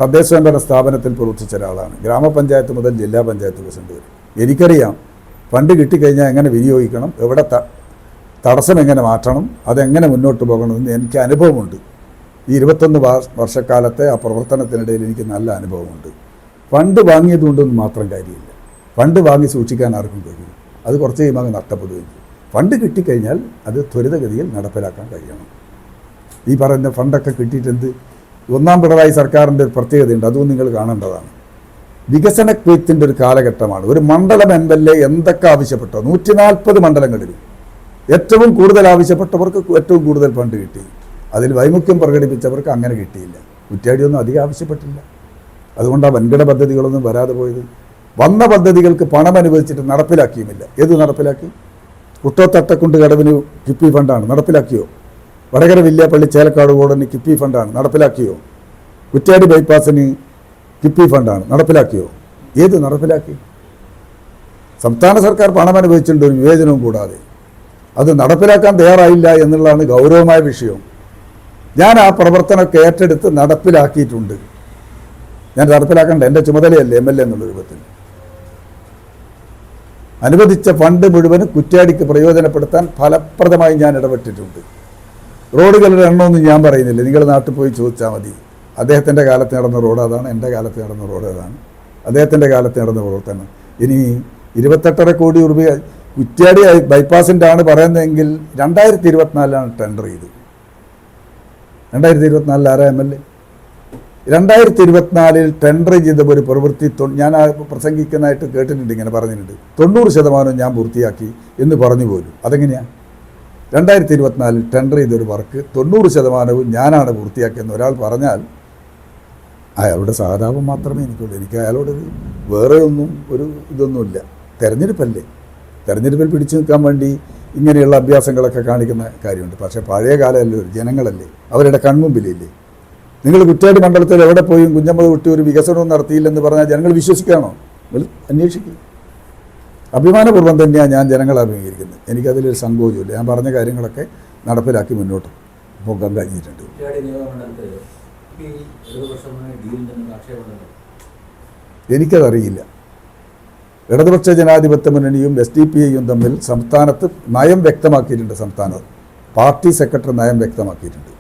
തദ്ദേശഭരണ സ്ഥാപനത്തിൽ പ്രവർത്തിച്ച ഒരാളാണ്. ഗ്രാമപഞ്ചായത്ത് മുതൽ ജില്ലാ പഞ്ചായത്ത് പ്രസിഡന്റ് വരെ. എനിക്കറിയാം ഫണ്ട് കിട്ടിക്കഴിഞ്ഞാൽ എങ്ങനെ വിനിയോഗിക്കണം, എവിടെ തടസ്സം എങ്ങനെ മാറ്റണം, അതെങ്ങനെ മുന്നോട്ട് പോകണമെന്ന് എനിക്ക് അനുഭവമുണ്ട്. ഈ 21 വർഷക്കാലത്തെ ആ പ്രവർത്തനത്തിനിടയിൽ എനിക്ക് നല്ല അനുഭവമുണ്ട്. ഫണ്ട് വാങ്ങിയതുകൊണ്ടൊന്നും മാത്രം കാര്യമില്ല. ഫണ്ട് വാങ്ങി സൂക്ഷിക്കാൻ ആർക്കും കഴിയും. അത് കുറച്ച് കഴിയുമ്പോൾ നഷ്ടപ്പെടുകയും ചെയ്യും. ഫണ്ട് കിട്ടിക്കഴിഞ്ഞാൽ അത് ത്വരിതഗതിയിൽ നടപ്പിലാക്കാൻ കഴിയണം. ഈ പറയുന്ന ഫണ്ടൊക്കെ കിട്ടിയിട്ടെന്ത്? 1ാം പിണറായി സർക്കാരിൻ്റെ ഒരു പ്രത്യേകതയുണ്ട്, അതും നിങ്ങൾ കാണേണ്ടതാണ്. വികസന ക്വത്തിൻ്റെ ഒരു കാലഘട്ടമാണ്. ഒരു മണ്ഡലം MLA എന്തൊക്കെ ആവശ്യപ്പെട്ടോ, 140 മണ്ഡലങ്ങളിലും ഏറ്റവും കൂടുതൽ ആവശ്യപ്പെട്ടവർക്ക് ഏറ്റവും കൂടുതൽ ഫണ്ട് കിട്ടി. അതിൽ വൈമുഖ്യം പ്രകടിപ്പിച്ചവർക്ക് അങ്ങനെ കിട്ടിയില്ല. കുറ്റ്യാടിയൊന്നും അധികം ആവശ്യപ്പെട്ടില്ല. അതുകൊണ്ടാണ് വൻകിട പദ്ധതികളൊന്നും വരാതെ പോയത്. വന്ന പദ്ധതികൾക്ക് പണം അനുവദിച്ചിട്ട് നടപ്പിലാക്കിയുമില്ല. ഏത് നടപ്പിലാക്കി? കുട്ടോത്തട്ടക്കുണ്ട് കടവിന് കിഫ്ബി ഫണ്ടാണ്, നടപ്പിലാക്കിയോ? വടകര വില്യാപ്പള്ളി ചേലക്കാട് റോഡിന് കിഫ്ബി ഫണ്ടാണ്, നടപ്പിലാക്കിയോ? കുറ്റ്യാടി ബൈപ്പാസിന് കിഫ്ബി ഫണ്ടാണ്, നടപ്പിലാക്കിയോ? ഏത് നടപ്പിലാക്കി? സംസ്ഥാന സർക്കാർ പണം അനുവദിച്ചിട്ടുണ്ട് ഒരു വിവേചനവും കൂടാതെ. അത് നടപ്പിലാക്കാൻ തയ്യാറായില്ല എന്നുള്ളതാണ് ഗൗരവമായ വിഷയം. ഞാൻ ആ പ്രവർത്തനമൊക്കെ ഏറ്റെടുത്ത് നടപ്പിലാക്കിയിട്ടുണ്ട്. ഞാൻ നടപ്പിലാക്കേണ്ട എൻ്റെ ചുമതലയല്ലേ MLA എന്നുള്ള രൂപത്തിൽ. അനുവദിച്ച ഫണ്ട് മുഴുവനും കുറ്റ്യാടിക്ക് പ്രയോജനപ്പെടുത്താൻ ഫലപ്രദമായി ഞാൻ ഇടപെട്ടിട്ടുണ്ട്. റോഡുകളുടെ എണ്ണമൊന്നും ഞാൻ പറയുന്നില്ല, നിങ്ങൾ നാട്ടിൽ പോയി ചോദിച്ചാൽ മതി. അദ്ദേഹത്തിൻ്റെ കാലത്ത് നടന്ന റോഡ് അതാണ്, എൻ്റെ കാലത്ത് നടന്ന റോഡ് അതാണ്, അദ്ദേഹത്തിൻ്റെ കാലത്ത് നടന്ന പ്രവർത്തനം. ഇനി 28.5 കോടി രൂപ കുറ്റ്യാടി ബൈപ്പാസിൻ്റെ ആണ് പറയുന്നതെങ്കിൽ 2024 ടെൻഡർ ചെയ്തു. 2024 ആരാ MLA? 2024 ടെൻഡർ ചെയ്ത ഒരു പ്രവൃത്തി ഞാൻ പ്രസംഗിക്കുന്നതായിട്ട് കേട്ടിട്ടുണ്ട്, ഇങ്ങനെ പറഞ്ഞിട്ടുണ്ട്. 90% ഞാൻ പൂർത്തിയാക്കി എന്ന് പറഞ്ഞു പോലും. അതെങ്ങനെയാണ്? 2024 ടെൻഡർ ചെയ്തൊരു വർക്ക് 90% ഞാനാണ് പൂർത്തിയാക്കിയെന്ന് ഒരാൾ പറഞ്ഞാൽ അയാളുടെ സഹതാപം മാത്രമേ എനിക്കുള്ളൂ. എനിക്ക് അയാളോട് വേറെ ഒന്നും ഒരു ഇതൊന്നുമില്ല. തെരഞ്ഞെടുപ്പല്ലേ, തെരഞ്ഞെടുപ്പിൽ പിടിച്ചു നിൽക്കാൻ വേണ്ടി ഇങ്ങനെയുള്ള അഭ്യാസങ്ങളൊക്കെ കാണിക്കുന്ന കാര്യമുണ്ട്. പക്ഷേ പഴയ കാലമല്ലേ, ജനങ്ങളല്ലേ, അവരുടെ കൺമുമ്പിലില്ലേ. നിങ്ങൾ കുറ്റ്യാടി മണ്ഡലത്തിൽ എവിടെ പോയും കുഞ്ഞമ്മ കുട്ടി ഒരു വികസനവും നടത്തിയില്ലെന്ന് പറഞ്ഞാൽ ജനങ്ങൾ വിശ്വസിക്കുകയാണോ? അന്വേഷിക്കുക. അഭിമാനപൂർവ്വം തന്നെയാണ് ഞാൻ ജനങ്ങളെ അഭിമുഖീകരിക്കുന്നത്. എനിക്കതിലൊരു സങ്കോചമില്ല. ഞാൻ പറഞ്ഞ കാര്യങ്ങളൊക്കെ നടപ്പിലാക്കി മുന്നോട്ട് പോകാൻ കഴിഞ്ഞിട്ടുണ്ട്. എനിക്കതറിയില്ല. ഇടതുപക്ഷ ജനാധിപത്യ മുന്നണിയും SDPIയും തമ്മിൽ സംസ്ഥാനത്ത് നയം വ്യക്തമാക്കിയിട്ടുണ്ട്. സംസ്ഥാന പാർട്ടി സെക്രട്ടറി നയം വ്യക്തമാക്കിയിട്ടുണ്ട്.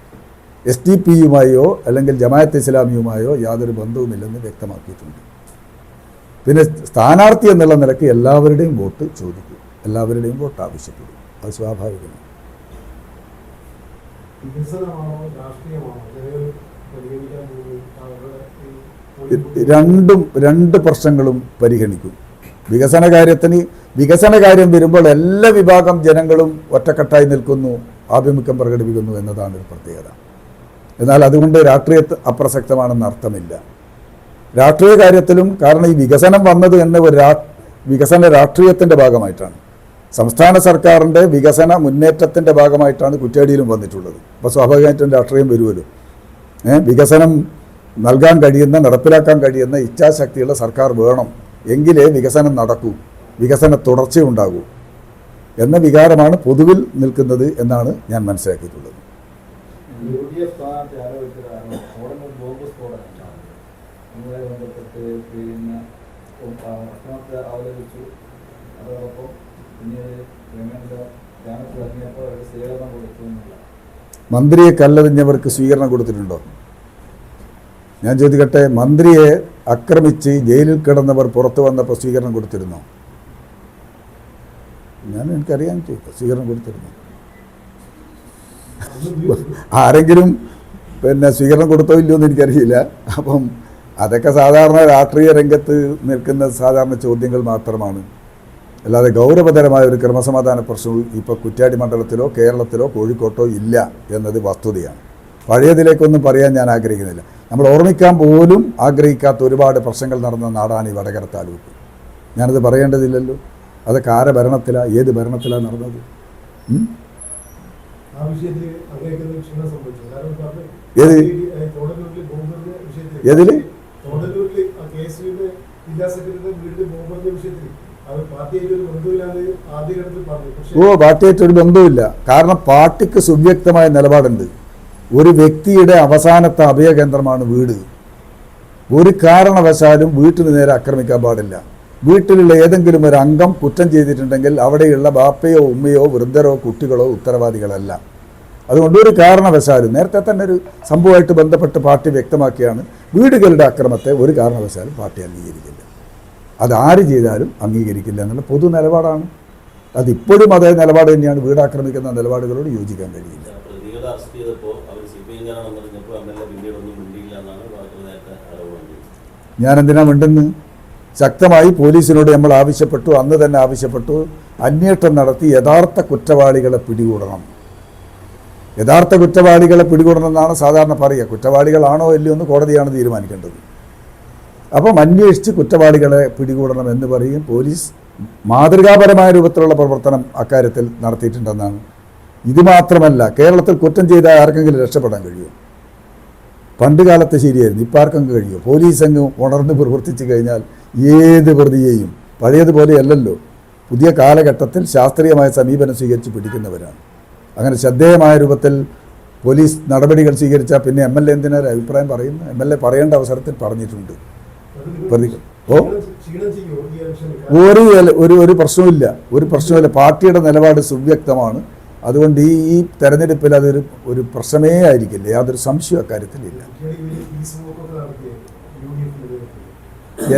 SDPയുമായോ അല്ലെങ്കിൽ ജമാഅത്ത് ഇസ്ലാമിയുമായോ യാതൊരു ബന്ധവുമില്ലെന്ന് വ്യക്തമാക്കിയിട്ടുണ്ട്. പിന്നെ സ്ഥാനാർത്ഥി എന്നുള്ള നിലയ്ക്ക് എല്ലാവരുടെയും വോട്ട് ചോദിക്കും, എല്ലാവരുടെയും വോട്ട് ആവശ്യപ്പെടും. അത് സ്വാഭാവികമാണ്. രണ്ട് പ്രശ്നങ്ങളും പരിഗണിക്കും. വികസന കാര്യം വരുമ്പോൾ എല്ലാ വിഭാഗം ജനങ്ങളും ഒറ്റക്കെട്ടായി നിൽക്കുന്നു, ആഭിമുഖ്യം പ്രകടിപ്പിക്കുന്നു എന്നതാണ് ഒരു പ്രത്യേകത. എന്നാൽ അതുകൊണ്ട് രാഷ്ട്രീയ അപ്രസക്തമാണെന്ന് അർത്ഥമില്ല. രാഷ്ട്രീയ കാര്യത്തിലും, കാരണം ഈ വികസനം വന്നത് തന്നെ ഒരു വികസന രാഷ്ട്രീയത്തിൻ്റെ ഭാഗമായിട്ടാണ്. സംസ്ഥാന സർക്കാരിൻ്റെ വികസന മുന്നേറ്റത്തിൻ്റെ ഭാഗമായിട്ടാണ് കുറ്റ്യാടിയിലും വന്നിട്ടുള്ളത്. അപ്പോൾ സ്വാഭാവികമായിട്ടും രാഷ്ട്രീയം വരുമല്ലോ. വികസനം നൽകാൻ കഴിയുന്ന, നടപ്പിലാക്കാൻ കഴിയുന്ന ഇച്ഛാശക്തിയുള്ള സർക്കാർ വേണം, എങ്കിലേ വികസനം നടക്കൂ, വികസന തുടർച്ചയുണ്ടാകൂ എന്ന വികാരമാണ് പൊതുവിൽ നിൽക്കുന്നത് എന്നാണ് ഞാൻ മനസ്സിലാക്കിയിട്ടുള്ളത്. മന്ത്രിയെ കല്ലെറിഞ്ഞവർക്ക് സ്വീകരണം കൊടുത്തിട്ടുണ്ടോ? ഞാൻ ചോദിക്കട്ടെ, മന്ത്രിയെ ആക്രമിച്ച് ജയിലിൽ കിടന്നവർ പുറത്തു വന്നപ്പോൾ സ്വീകരണം കൊടുത്തിരുന്നോ? എനിക്കറിയാൻ ചോദിക്കാം, സ്വീകരണം കൊടുത്തിരുന്നു. ആരെങ്കിലും സ്വീകരണം കൊടുത്തോ ഇല്ലയോ എന്ന് എനിക്കറിയില്ല. അപ്പം അതൊക്കെ സാധാരണ രാഷ്ട്രീയ രംഗത്ത് നിൽക്കുന്ന സാധാരണ ചോദ്യങ്ങൾ മാത്രമാണ്. അല്ലാതെ ഗൗരവതരമായ ഒരു ക്രമസമാധാന പ്രശ്നവും ഇപ്പോൾ കുറ്റ്യാടി മണ്ഡലത്തിലോ കേരളത്തിലോ കോഴിക്കോട്ടോ ഇല്ല എന്നത് വസ്തുതയാണ്. പഴയതിലേക്കൊന്നും പറയാൻ ഞാൻ ആഗ്രഹിക്കുന്നില്ല. നമ്മൾ ഓർമ്മിക്കാൻ പോലും ആഗ്രഹിക്കാത്ത ഒരുപാട് പ്രശ്നങ്ങൾ നടന്ന നാടാണ് ഈ വടകര താലൂക്ക്. ഞാനത് പറയേണ്ടതില്ലല്ലോ. അതൊക്കെ ആരെ ഭരണത്തിലാണ്, ഏത് ഭരണത്തിലാണ് നടന്നത്? ഏത് ഏതില്? പാർട്ടിയായിട്ടൊരു ബന്ധവുമില്ല. കാരണം പാർട്ടിക്ക് സുവ്യക്തമായ നിലപാടുണ്ട്. ഒരു വ്യക്തിയുടെ അവസാനത്തെ അഭയകേന്ദ്രമാണ് വീട്. ഒരു കാരണവശാലും വീട്ടിന് നേരെ ആക്രമിക്കാൻ പാടില്ല. വീട്ടിലുള്ള ഏതെങ്കിലും ഒരു അംഗം കുറ്റം ചെയ്തിട്ടുണ്ടെങ്കിൽ അവിടെയുള്ള ബാപ്പയോ ഉമ്മയോ വൃദ്ധരോ കുട്ടികളോ ഉത്തരവാദികളല്ല. അതുകൊണ്ട് ഒരു കാരണവശാലും നേരത്തെ തന്നെ ഒരു സംഭവമായിട്ട് ബന്ധപ്പെട്ട് പാർട്ടി വ്യക്തമാക്കിയാണ്, വീടുകളുടെ അക്രമത്തെ ഒരു കാരണവശാലും പാർട്ടി അംഗീകരിക്കില്ല. അതാര് ചെയ്താലും അംഗീകരിക്കില്ല എന്നുള്ള പൊതു നിലപാടാണ്. അതിപ്പോഴും അതേ നിലപാട് തന്നെയാണ്. വീട് ആക്രമിക്കുന്ന നിലപാടുകളോട് യോജിക്കാൻ കഴിയില്ല. ഞാനെന്തിനാ മിണ്ടുന്നു? ശക്തമായി പോലീസിനോട് നമ്മൾ ആവശ്യപ്പെട്ടു, അന്ന് തന്നെ ആവശ്യപ്പെട്ടു, അന്വേഷണം നടത്തി യഥാർത്ഥ കുറ്റവാളികളെ പിടികൂടണം. യഥാർത്ഥ കുറ്റവാളികളെ പിടികൂടണം എന്നാണ് സാധാരണ പറയുക. കുറ്റവാളികളാണോ ഇല്ലയോ എന്ന് കോടതിയാണ് തീരുമാനിക്കേണ്ടത്. അപ്പം അന്വേഷിച്ച് കുറ്റവാളികളെ പിടികൂടണം എന്ന് പറയും. പോലീസ് മാതൃകാപരമായ രൂപത്തിലുള്ള പ്രവർത്തനം അക്കാര്യത്തിൽ നടത്തിയിട്ടുണ്ടെന്നാണ്. ഇത് മാത്രമല്ല, കേരളത്തിൽ കുറ്റം ചെയ്താൽ ആർക്കെങ്കിലും രക്ഷപ്പെടാൻ കഴിയുമോ? പണ്ട് കാലത്ത് ശരിയായിരുന്നു, ഇപ്പം ആർക്കെങ്കിലും കഴിയുമോ? പോലീസ് അങ്ങ് ഉണർന്ന് പ്രവർത്തിച്ചു കഴിഞ്ഞാൽ ഏത് പ്രതിയെയും, പഴയതുപോലെയല്ലല്ലോ, പുതിയ കാലഘട്ടത്തിൽ ശാസ്ത്രീയമായ സമീപനം സ്വീകരിച്ച് പിടിക്കുന്നവരാണ്. അങ്ങനെ ശ്രദ്ധേയമായ രൂപത്തിൽ പോലീസ് നടപടികൾ സ്വീകരിച്ചാൽ പിന്നെ MLA എന്തിനൊരു അഭിപ്രായം പറയുന്നു? MLA പറയേണ്ട അവസരത്തിൽ പറഞ്ഞിട്ടുണ്ട്. ഒരു പ്രശ്നവുമില്ല, ഒരു പ്രശ്നവുമില്ല. പാർട്ടിയുടെ നിലപാട് സുവ്യക്തമാണ്. അതുകൊണ്ട് ഈ തെരഞ്ഞെടുപ്പിൽ ഒരു പ്രശ്നമേ ആയിരിക്കില്ല. യാതൊരു സംശയവും അക്കാര്യത്തിലില്ല.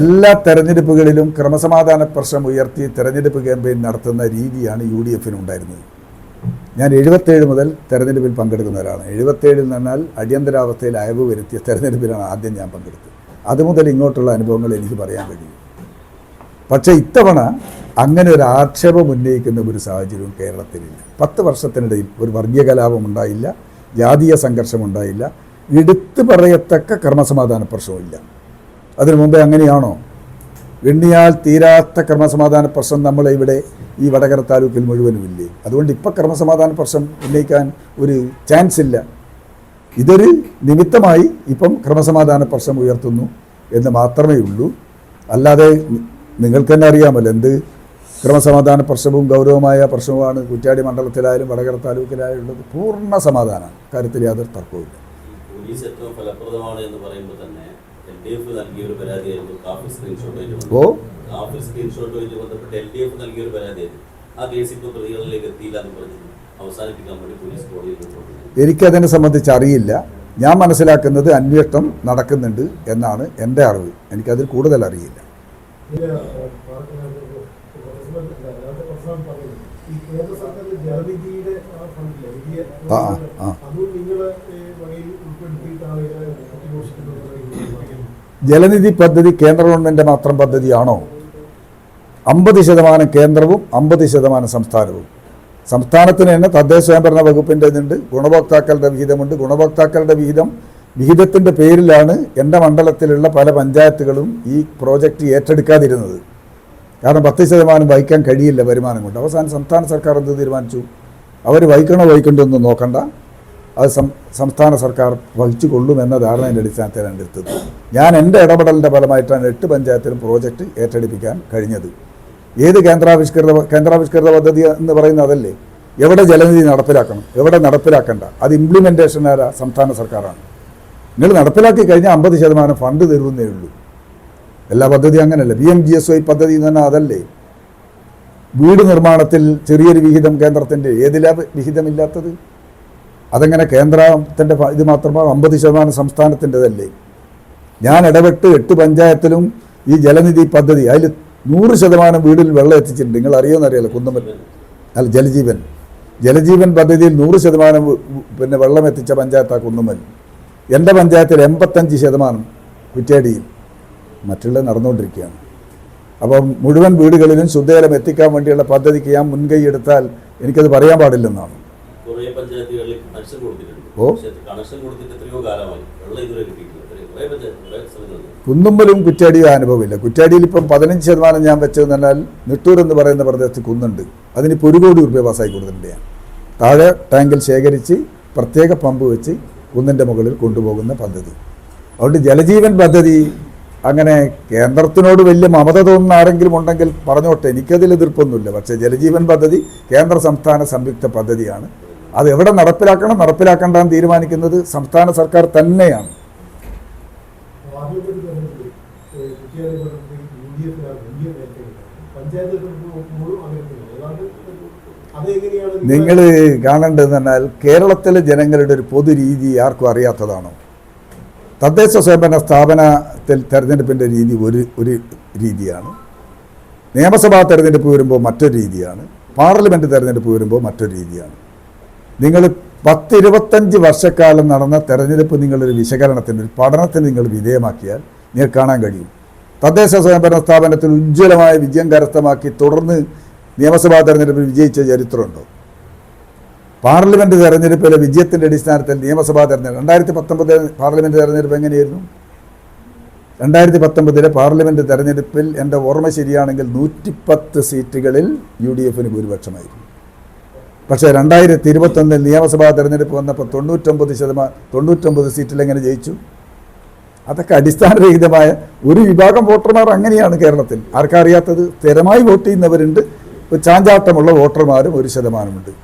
എല്ലാ തെരഞ്ഞെടുപ്പുകളിലും ക്രമസമാധാന പ്രശ്നം ഉയർത്തി തെരഞ്ഞെടുപ്പ് ക്യാമ്പയിൻ നടത്തുന്ന രീതിയാണ് UDF-നുണ്ടായിരുന്നത്. ഞാൻ 77 മുതൽ തെരഞ്ഞെടുപ്പിൽ പങ്കെടുക്കുന്ന ഒരാളാണ്. 77 എന്ന് പറഞ്ഞാൽ അടിയന്തരാവസ്ഥയിൽ അയവ് വരുത്തിയ തെരഞ്ഞെടുപ്പിലാണ് ആദ്യം ഞാൻ പങ്കെടുത്തത്. അതുമുതൽ ഇങ്ങോട്ടുള്ള അനുഭവങ്ങൾ എനിക്ക് പറയാൻ കഴിയും. പക്ഷേ ഇത്തവണ അങ്ങനെ ഒരു ആക്ഷേപം ഉന്നയിക്കുന്ന ഒരു സാഹചര്യവും കേരളത്തിലില്ല. 10 വർഷത്തിനിടയിൽ ഒരു വർഗീയ കലാപം ഉണ്ടായില്ല, ജാതീയ സംഘർഷം ഉണ്ടായില്ല, എടുത്തു പറയത്തക്ക ക്രമസമാധാന പ്രശ്നമില്ല. അതിനു മുമ്പേ അങ്ങനെയാണോ? എണ്ണിയാൽ തീരാത്ത ക്രമസമാധാന പ്രശ്നം നമ്മളിവിടെ ഈ വടകര താലൂക്കിൽ മുഴുവനുമില്ലേ? അതുകൊണ്ട് ഇപ്പം ക്രമസമാധാന പ്രശ്നം ഉന്നയിക്കാൻ ഒരു ചാൻസ് ഇല്ല. ഇതൊരു നിമിത്തമായി ഇപ്പം ക്രമസമാധാന പ്രശ്നം ഉയർത്തുന്നു എന്ന് മാത്രമേ ഉള്ളൂ. അല്ലാതെ നിങ്ങൾക്ക് തന്നെ അറിയാമല്ലോ എന്ത് ക്രമസമാധാന പ്രശ്നവും ഗൗരവമായ പ്രശ്നവുമാണ് കുറ്റ്യാടി മണ്ഡലത്തിലായാലും വടകര താലൂക്കിലായാലും ഉള്ളത്. പൂർണ്ണ സമാധാനം, കാര്യത്തിൽ യാതൊരു തർക്കവുമില്ല. പോലീസ് ഏറ്റവും ഫലപ്രദമാണ് എന്ന് പറയുമ്പോൾ തന്നെ LDF നൽകിയൊരു പരാതിയായിരുന്നു കാഫിർ സ്ക്രീൻഷോട്ടുമായിട്ട് ബന്ധപ്പെട്ട് LDF നൽകിയൊരു പരാതിയായിരുന്നു. ആ കേസ് ഇപ്പോൾ പ്രതികളിലേക്ക് എത്തിയില്ല എന്ന് പറഞ്ഞു അവസാനിപ്പിക്കാൻ വേണ്ടി പോലീസ് കോടതിയിൽ റിപ്പോർട്ട്. എനിക്കതിനെ സംബന്ധിച്ച് അറിയില്ല. ഞാൻ മനസ്സിലാക്കുന്നത് അന്വേഷണം നടക്കുന്നുണ്ട് എന്നാണ് എൻ്റെ അറിവ്. എനിക്കതിൽ കൂടുതൽ അറിയില്ല. ജലനിധി പദ്ധതി കേന്ദ്ര ഗവൺമെൻറ് മാത്രം പദ്ധതിയാണോ? 50% കേന്ദ്രവും 50% സംസ്ഥാനവും. സംസ്ഥാനത്തിന് തന്നെ തദ്ദേശ സ്വയംഭരണ വകുപ്പിൻ്റെ ഇതുണ്ട്, ഗുണഭോക്താക്കളുടെ വിഹിതമുണ്ട്. ഗുണഭോക്താക്കളുടെ വിഹിതത്തിൻ്റെ പേരിലാണ് എൻ്റെ മണ്ഡലത്തിലുള്ള പല പഞ്ചായത്തുകളും ഈ പ്രോജക്റ്റ് ഏറ്റെടുക്കാതിരുന്നത്. കാരണം 10% വഹിക്കാൻ കഴിയില്ല വരുമാനം കൊണ്ട്. അവസാനം സംസ്ഥാന സർക്കാർ എന്ത് തീരുമാനിച്ചു? അവർ വഹിക്കണോ എന്ന് നോക്കണ്ട, അത് സംസ്ഥാന സർക്കാർ വഹിച്ചു കൊള്ളുമെന്ന ധാരണയുടെ അടിസ്ഥാനത്തിലാണ് എടുത്തത്. ഞാൻ എൻ്റെ ഇടപെടലിൻ്റെ ഫലമായിട്ടാണ് 8 പഞ്ചായത്തിലും പ്രോജക്റ്റ് ഏറ്റെടുപ്പിക്കാൻ കഴിഞ്ഞത്. ഏത് കേന്ദ്രാവിഷ്കൃത പദ്ധതി എന്ന് പറയുന്നത് അതല്ലേ? എവിടെ ജലനിധി നടപ്പിലാക്കണം, എവിടെ നടപ്പിലാക്കണ്ട, അത് ഇംപ്ലിമെൻറ്റേഷൻ ആരാ? സംസ്ഥാന സർക്കാരാണ്. നിങ്ങൾ നടപ്പിലാക്കി കഴിഞ്ഞാൽ 50% ഫണ്ട് തരുന്നേ ഉള്ളൂ. എല്ലാ പദ്ധതിയും അങ്ങനെയല്ല. PMGSY പദ്ധതി എന്ന് പറഞ്ഞാൽ അതല്ലേ? വീട് നിർമ്മാണത്തിൽ ചെറിയൊരു വിഹിതം കേന്ദ്രത്തിൻ്റെ ഏതിലാ വിഹിതമില്ലാത്തത്? അതെങ്ങനെ കേന്ദ്രത്തിൻ്റെ ഇത് മാത്രമാണ്? 50% സംസ്ഥാനത്തിൻ്റെതല്ലേ? ഞാൻ ഇടപെട്ട് 8 പഞ്ചായത്തിലും ഈ ജലനിധി പദ്ധതി അതിൽ 100% വീടിൽ വെള്ളം എത്തിച്ചിട്ടുണ്ട്. നിങ്ങൾ അറിയുമെന്നറിയാലോ, കുന്നമ്മൽ അല്ല ജലജീവൻ പദ്ധതിയിൽ 100% പിന്നെ വെള്ളം എത്തിച്ച പഞ്ചായത്താണ് കുന്നമ്മൽ. എൻ്റെ പഞ്ചായത്തിൽ 85% കുറ്റ്യാടിയിൽ, മറ്റുള്ള നടന്നുകൊണ്ടിരിക്കുകയാണ്. അപ്പം മുഴുവൻ വീടുകളിലും ശുദ്ധജലം എത്തിക്കാൻ വേണ്ടിയുള്ള പദ്ധതിക്ക് ഞാൻ മുൻകൈ എടുത്താൽ എനിക്കത് പറയാൻ പാടില്ലെന്നാണ്. കുന്നുമ്മലും കുറ്റ്യാടിയും അനുഭവമില്ല. കുറ്റ്യാടിയിൽ ഇപ്പം 15% ഞാൻ വെച്ചതെന്ന് പറഞ്ഞാൽ നെട്ടൂർ എന്ന് പറയുന്ന പ്രദേശത്ത് കുന്നുണ്ട്, അതിനിപ്പോൾ 1 കോടി രൂപ പാസ്സായി കൊടുത്തിട്ടുണ്ട്. ഞാൻ താഴെ ടാങ്കിൽ ശേഖരിച്ച് പ്രത്യേക പമ്പ് വെച്ച് കുന്നിൻ്റെ മുകളിൽ കൊണ്ടുപോകുന്ന പദ്ധതി. അതുകൊണ്ട് ജലജീവൻ പദ്ധതി അങ്ങനെ കേന്ദ്രത്തിനോട് വലിയ മമത തോന്നുന്ന ആരെങ്കിലും ഉണ്ടെങ്കിൽ പറഞ്ഞോട്ടെ, എനിക്കതിൽ എതിർപ്പൊന്നുമില്ല. പക്ഷേ ജലജീവൻ പദ്ധതി കേന്ദ്ര സംസ്ഥാന സംയുക്ത പദ്ധതിയാണ്. അത് എവിടെ നടപ്പിലാക്കണ്ടെന്ന് തീരുമാനിക്കുന്നത് സംസ്ഥാന സർക്കാർ തന്നെയാണ്. നിങ്ങൾ കാണേണ്ടതെന്ന് പറഞ്ഞാൽ കേരളത്തിലെ ജനങ്ങളുടെ ഒരു പൊതുരീതി ആർക്കും അറിയാത്തതാണോ? തദ്ദേശ സ്വയംഭരണ സ്ഥാപനത്തിൽ തെരഞ്ഞെടുപ്പിൻ്റെ രീതി ഒരു രീതിയാണ്, നിയമസഭാ തെരഞ്ഞെടുപ്പ് വരുമ്പോൾ മറ്റൊരു രീതിയാണ്, പാർലമെൻറ്റ് തെരഞ്ഞെടുപ്പ് വരുമ്പോൾ മറ്റൊരു രീതിയാണ്. നിങ്ങൾ 10-25 വർഷക്കാലം നടന്ന തെരഞ്ഞെടുപ്പ് നിങ്ങളൊരു വിശകലനത്തിന്, ഒരു പഠനത്തിന് നിങ്ങൾ വിധേയമാക്കിയാൽ നിങ്ങൾക്ക് കാണാൻ കഴിയും. തദ്ദേശ സ്വയംഭരണ സ്ഥാപനത്തിൽ ഉജ്ജ്വലമായ വിജയം കരസ്ഥമാക്കി തുടർന്ന് നിയമസഭാ തെരഞ്ഞെടുപ്പിൽ വിജയിച്ച ചരിത്രമുണ്ടോ? പാർലമെൻറ്റ് തെരഞ്ഞെടുപ്പിലെ വിജയത്തിൻ്റെ അടിസ്ഥാനത്തിൽ നിയമസഭാ തെരഞ്ഞെടുപ്പ് 2019 പാർലമെൻറ്റ് തെരഞ്ഞെടുപ്പ് എങ്ങനെയായിരുന്നു? 2019 പാർലമെൻറ്റ് തെരഞ്ഞെടുപ്പിൽ എൻ്റെ ഓർമ്മ ശരിയാണെങ്കിൽ 110 സീറ്റുകളിൽ UDFന് ഭൂരിപക്ഷമായിരുന്നു. പക്ഷേ 2021 നിയമസഭാ തെരഞ്ഞെടുപ്പ് വന്നപ്പോൾ 99 സീറ്റിൽ എങ്ങനെ ജയിച്ചു? അതൊക്കെ അടിസ്ഥാനരഹിതമായ ഒരു വിഭാഗം വോട്ടർമാർ അങ്ങനെയാണ് കേരളത്തിൽ. ആർക്കറിയാത്തത്? സ്ഥിരമായി വോട്ട് ചെയ്യുന്നവരുണ്ട്, ചാഞ്ചാട്ടമുള്ള വോട്ടർമാരും 1%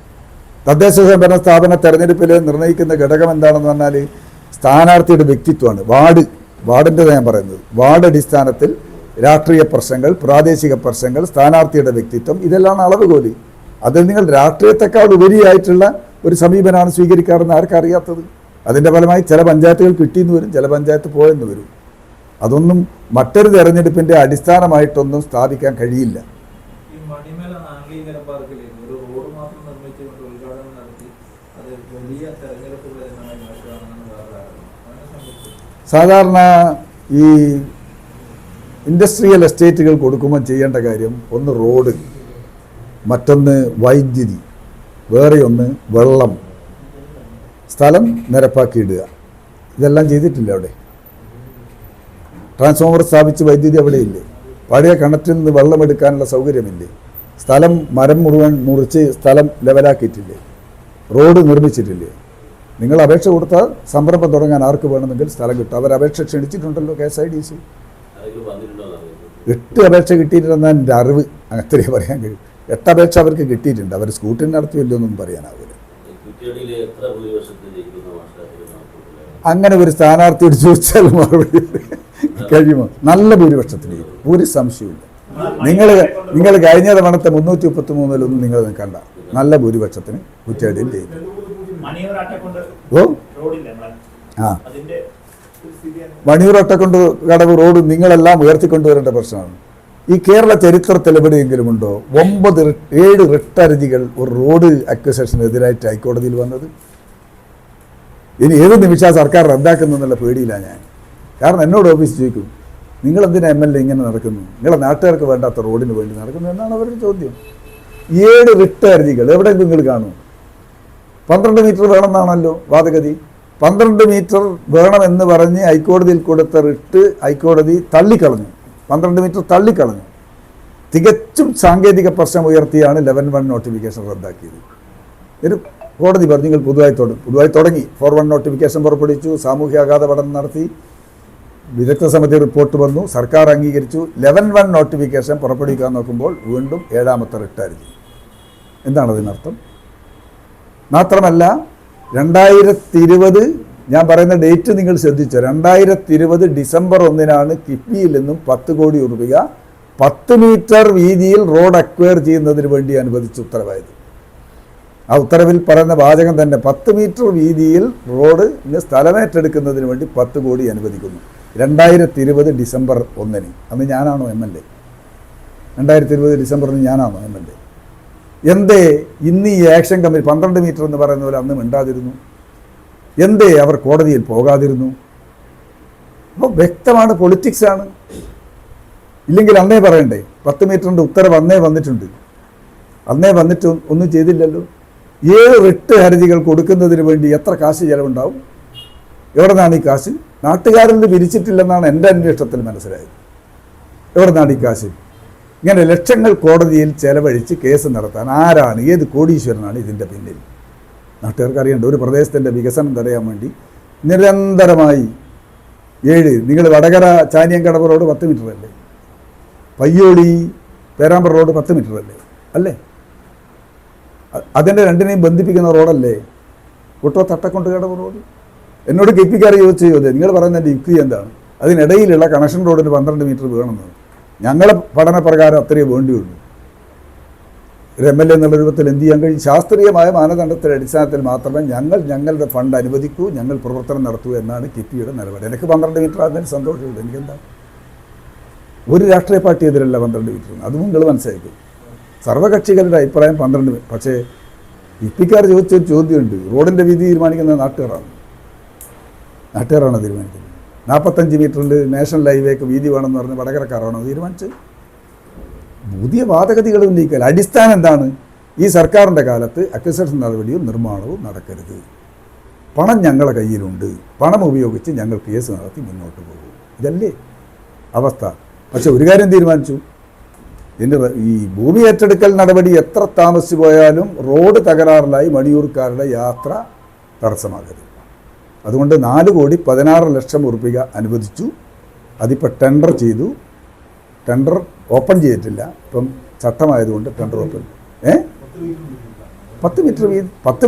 തദ്ദേശ സ്വയംഭരണ സ്ഥാപന തെരഞ്ഞെടുപ്പിൽ നിർണ്ണയിക്കുന്ന ഘടകം എന്താണെന്ന് പറഞ്ഞാൽ സ്ഥാനാർത്ഥിയുടെ വ്യക്തിത്വമാണ്. വാർഡിൻ്റെ ഞാൻ പറയുന്നത്, വാർഡ് അടിസ്ഥാനത്തിൽ രാഷ്ട്രീയ പ്രശ്നങ്ങൾ, പ്രാദേശിക പ്രശ്നങ്ങൾ, സ്ഥാനാർത്ഥിയുടെ വ്യക്തിത്വം, ഇതെല്ലാം അളവുകോല്. അതിൽ നിങ്ങൾ രാഷ്ട്രീയത്തെക്കാൾ ഉപരിയായിട്ടുള്ള ഒരു സമീപനമാണ് സ്വീകരിക്കാറെന്ന് ആർക്കറിയാത്തത്? അതിൻ്റെ ഫലമായി ചില പഞ്ചായത്തുകൾ കിട്ടിയെന്ന് വരും, ചില പഞ്ചായത്ത് പോയെന്ന് വരും. അതൊന്നും മറ്റൊരു തെരഞ്ഞെടുപ്പിൻ്റെ അടിസ്ഥാനമായിട്ടൊന്നും സ്ഥാപിക്കാൻ കഴിയില്ല. സാധാരണ ഈ ഇൻഡസ്ട്രിയൽ എസ്റ്റേറ്റുകൾ കൊടുക്കുമ്പോൾ ചെയ്യേണ്ട കാര്യം, ഒന്ന് റോഡ്, മറ്റൊന്ന് വൈദ്യുതി, വേറെ ഒന്ന് വെള്ളം, സ്ഥലം നിരപ്പാക്കിയിടുക. ഇതെല്ലാം ചെയ്തിട്ടില്ല. അവിടെ ട്രാൻസ്ഫോമർ സ്ഥാപിച്ച് വൈദ്യുതി അവിടെയില്ലേ? പഴയ കിണറ്റിൽ നിന്ന് വെള്ളമെടുക്കാനുള്ള സൗകര്യമില്ലേ? സ്ഥലം മരം മുഴുവൻ മുറിച്ച് സ്ഥലം ലെവലാക്കിയിട്ടില്ലേ? റോഡ് നിർമ്മിച്ചിട്ടില്ലേ? നിങ്ങൾ അപേക്ഷ കൊടുത്താൽ സംരംഭം തുടങ്ങാൻ ആർക്ക് വേണമെങ്കിൽ സ്ഥലം കിട്ടും. അവർ അപേക്ഷ ക്ഷണിച്ചിട്ടുണ്ടല്ലോ KSIDC. 8 അപേക്ഷ കിട്ടിയിട്ടുണ്ടെന്നാണ് എൻ്റെ അറിവ്. അത്രയേ പറയാൻ കഴിയും. 8 അപേക്ഷ അവർക്ക് കിട്ടിയിട്ടുണ്ട്. അവർ സ്കൂട്ടിന് നടത്തിയല്ലോ ഒന്നും പറയാനാവില്ല. അങ്ങനെ ഒരു സ്ഥാനാർത്ഥിയോട് ചോദിച്ചാൽ മറുപടി കഴിയുമോ? നല്ല ഭൂരിപക്ഷത്തിന്, ഒരു സംശയമില്ല. നിങ്ങൾ കഴിഞ്ഞ തവണത്തെ 333 നിങ്ങൾ നിൽക്കണ്ട. നല്ല ഭൂരിപക്ഷത്തിന് കുറ്റ്യാടിയിൽ ചെയ്യും. മണിയൂർ ഒറ്റക്കൊണ്ട് കടവ് റോഡ് നിങ്ങളെല്ലാം ഉയർത്തിക്കൊണ്ടുവരേണ്ട പ്രശ്നമാണ്. ഈ കേരള ചരിത്രത്തിൽ എവിടെയെങ്കിലും ഉണ്ടോ 7 റിട്ട് ഹർജികൾ ഒരു റോഡ് അക്വിസിഷനെതിരായിട്ട് ഹൈക്കോടതിയിൽ വന്നത്? ഇനി ഏത് നിമിഷം സർക്കാർ റദ്ദാക്കുന്നുള്ള പേടിയില്ല ഞാൻ. കാരണം എന്നോട് ഓഫീസ് ചോദിക്കും, നിങ്ങളെന്തിനാ MLA ഇങ്ങനെ നടക്കുന്നു, നിങ്ങളെ നാട്ടുകാർക്ക് വേണ്ടാത്ത റോഡിന് വേണ്ടി നടക്കുന്നു എന്നാണ് അവരുടെ ചോദ്യം. 7 റിട്ട് ഹർജികൾ എവിടെ നിങ്ങൾ കാണും? 12 മീറ്റർ വേണമെന്നാണല്ലോ വാദഗതി. 12 മീറ്റർ വേണമെന്ന് പറഞ്ഞ് ഹൈക്കോടതിയിൽ കൊടുത്ത റിട്ട് ഹൈക്കോടതി തള്ളിക്കളഞ്ഞു. 12 മീറ്റർ തള്ളിക്കളഞ്ഞു. തികച്ചും സാങ്കേതിക പ്രശ്നം ഉയർത്തിയാണ് 11-1 നോട്ടിഫിക്കേഷൻ റദ്ദാക്കിയത്. ഒരു കോടതി പറഞ്ഞു നിങ്ങൾ പുതുതായി തുടങ്ങി 4-1 നോട്ടിഫിക്കേഷൻ പുറപ്പെടുവിച്ചു, സാമൂഹ്യാഘാത പഠനം നടത്തി, വിദഗ്ധ സമിതി റിപ്പോർട്ട് വന്നു, സർക്കാർ അംഗീകരിച്ചു. 11-1 നോട്ടിഫിക്കേഷൻ പുറപ്പെടുവിക്കാൻ നോക്കുമ്പോൾ വീണ്ടും 7ാമത്തെ റിട്ട് ഹർജി. എന്താണ് അതിനർത്ഥം? മാത്രമല്ല 2020 ഞാൻ പറയുന്ന ഡേറ്റ് നിങ്ങൾ ശ്രദ്ധിച്ചോ, 2020 ഡിസംബർ 1 കിഫ്ബിയിൽ നിന്നും 10 കോടി രൂപ 10 മീറ്റർ വീതിയിൽ റോഡ് അക്വയർ ചെയ്യുന്നതിന് വേണ്ടി അനുവദിച്ച ഉത്തരവായത്. ആ ഉത്തരവിൽ പറയുന്ന വാചകം തന്നെ 10 മീറ്റർ വീതിയിൽ റോഡിന് സ്ഥലമേറ്റെടുക്കുന്നതിന് വേണ്ടി 10 കോടി അനുവദിക്കുന്നു. 2020 ഡിസംബർ 1 അന്ന് ഞാനാണോ MLA? 2020 ഡിസംബറിന് ഞാനാണോ MLA? എന്തേ ഇന്ന് ഈ ആക്ഷൻ കമ്മിറ്റി 12 മീറ്റർ എന്ന് പറയുന്ന പോലെ അന്ന് മിണ്ടാതിരുന്നു? എന്തേ അവർ കോടതിയിൽ പോകാതിരുന്നു? അപ്പോൾ വ്യക്തമാണ്, പൊളിറ്റിക്സാണ്. ഇല്ലെങ്കിൽ അന്നേ പറയണ്ടേ? 10 മീറ്ററിൻ്റെ ഉത്തരവ് അന്നേ വന്നിട്ടുണ്ട്. അന്നേ വന്നിട്ട് ഒന്നും ചെയ്തില്ലല്ലോ. 7 റിട്ട് ഹർജികൾ കൊടുക്കുന്നതിന് വേണ്ടി എത്ര കാശ് ചിലവുണ്ടാവും? എവിടെ നിന്നാണ് ഈ കാശ്? നാട്ടുകാരിൽ നിന്ന് പിരിച്ചിട്ടില്ലെന്നാണ് എൻ്റെ അന്വേഷണത്തിൽ മനസ്സിലായത്. എവിടെ നിന്നാണ് ഈ കാശ്? ഇങ്ങനെ ലക്ഷങ്ങൾ കോടതിയിൽ ചെലവഴിച്ച് കേസ് നടത്താൻ ആരാണ്, ഏത് കോടീശ്വരനാണ് ഇതിൻ്റെ പിന്നിൽ? നാട്ടുകാർക്ക് അറിയേണ്ട. ഒരു പ്രദേശത്തിൻ്റെ വികസനം തടയാൻ വേണ്ടി നിരന്തരമായി 7, നിങ്ങൾ വടകര ചാനിയങ്കടവ് റോഡ് 10 മീറ്റർ അല്ലേ? പയ്യോളി പേരാമ്പ്ര റോഡ് 10 മീറ്റർ അല്ലേ? അല്ലേ? അതിൻ്റെ രണ്ടിനെയും ബന്ധിപ്പിക്കുന്ന റോഡല്ലേ കുട്ടോ തട്ടക്കൊണ്ടുകടവ് റോഡ്? എന്നോട് KP-ക്കാർ ചോദിച്ചു, നിങ്ങൾ പറയുന്നതിൻ്റെ യുക്തി എന്താണ്? അതിനിടയിലുള്ള കണക്ഷൻ റോഡിന് 12 മീറ്റർ വേണമെന്ന്. ഞങ്ങളെ പഠനപ്രകാരം അത്രയേ വേണ്ടിയുള്ളൂ. ഒരു MLA എന്നുള്ള രൂപത്തിൽ എന്ത് ചെയ്യാൻ കഴിയും? ശാസ്ത്രീയമായ മാനദണ്ഡത്തിൻ്റെ അടിസ്ഥാനത്തിൽ മാത്രമേ ഞങ്ങളുടെ ഫണ്ട് അനുവദിക്കൂ, ഞങ്ങൾ പ്രവർത്തനം നടത്തൂ എന്നാണ് KP-യുടെ നിലപാട്. എനിക്ക് 12 മീറ്റർ ആകുന്നതിന് സന്തോഷമുള്ളൂ. എനിക്കെന്താ? ഒരു രാഷ്ട്രീയ പാർട്ടി എതിരല്ല 12 മീറ്റർ. അതും നിങ്ങൾ മനസ്സിലാക്കും. സർവകക്ഷികളുടെ അഭിപ്രായം 12 മീറ്റർ. പക്ഷേ KP-ക്കാർ ചോദിച്ചൊരു ചോദ്യമുണ്ട്. റോഡിൻ്റെ വീതി തീരുമാനിക്കുന്നത് നാട്ടുകാരാണ് തീരുമാനിക്കുന്നത്. 45 മീറ്ററിൽ നാഷണൽ ഹൈവേക്ക് വീതി വേണമെന്ന് പറഞ്ഞ് വടകരക്കാരാണോ തീരുമാനിച്ചത്? പുതിയ വാദഗതികൾ ഉന്നയിക്കൽ. അടിസ്ഥാനം എന്താണ്? ഈ സർക്കാരിൻ്റെ കാലത്ത് അക്വിസിഷൻ നടപടിയും നിർമ്മാണവും നടക്കരുത്, പണം ഞങ്ങളുടെ കയ്യിലുണ്ട്, പണം ഉപയോഗിച്ച് ഞങ്ങൾ കേസ് നടത്തി മുന്നോട്ട് പോകും. ഇതല്ലേ അവസ്ഥ? പക്ഷെ ഒരു കാര്യം തീരുമാനിച്ചു, ഈ ഭൂമി ഏറ്റെടുക്കൽ നടപടി എത്ര താമസിച്ചു പോയാലും റോഡ് തകരാറിലായി മണിയൂർക്കാരുടെ യാത്ര തടസ്സമാകരുത്. അതുകൊണ്ട് 4,16,00,000 ഉറുപ്പിക അനുവദിച്ചു. അതിപ്പോൾ ടെൻഡർ ചെയ്തു. ടെൻഡർ ഓപ്പൺ ചെയ്തിട്ടില്ല. ഇപ്പം ചട്ടമായതുകൊണ്ട് ടെൻഡർ ഓപ്പൺ. 10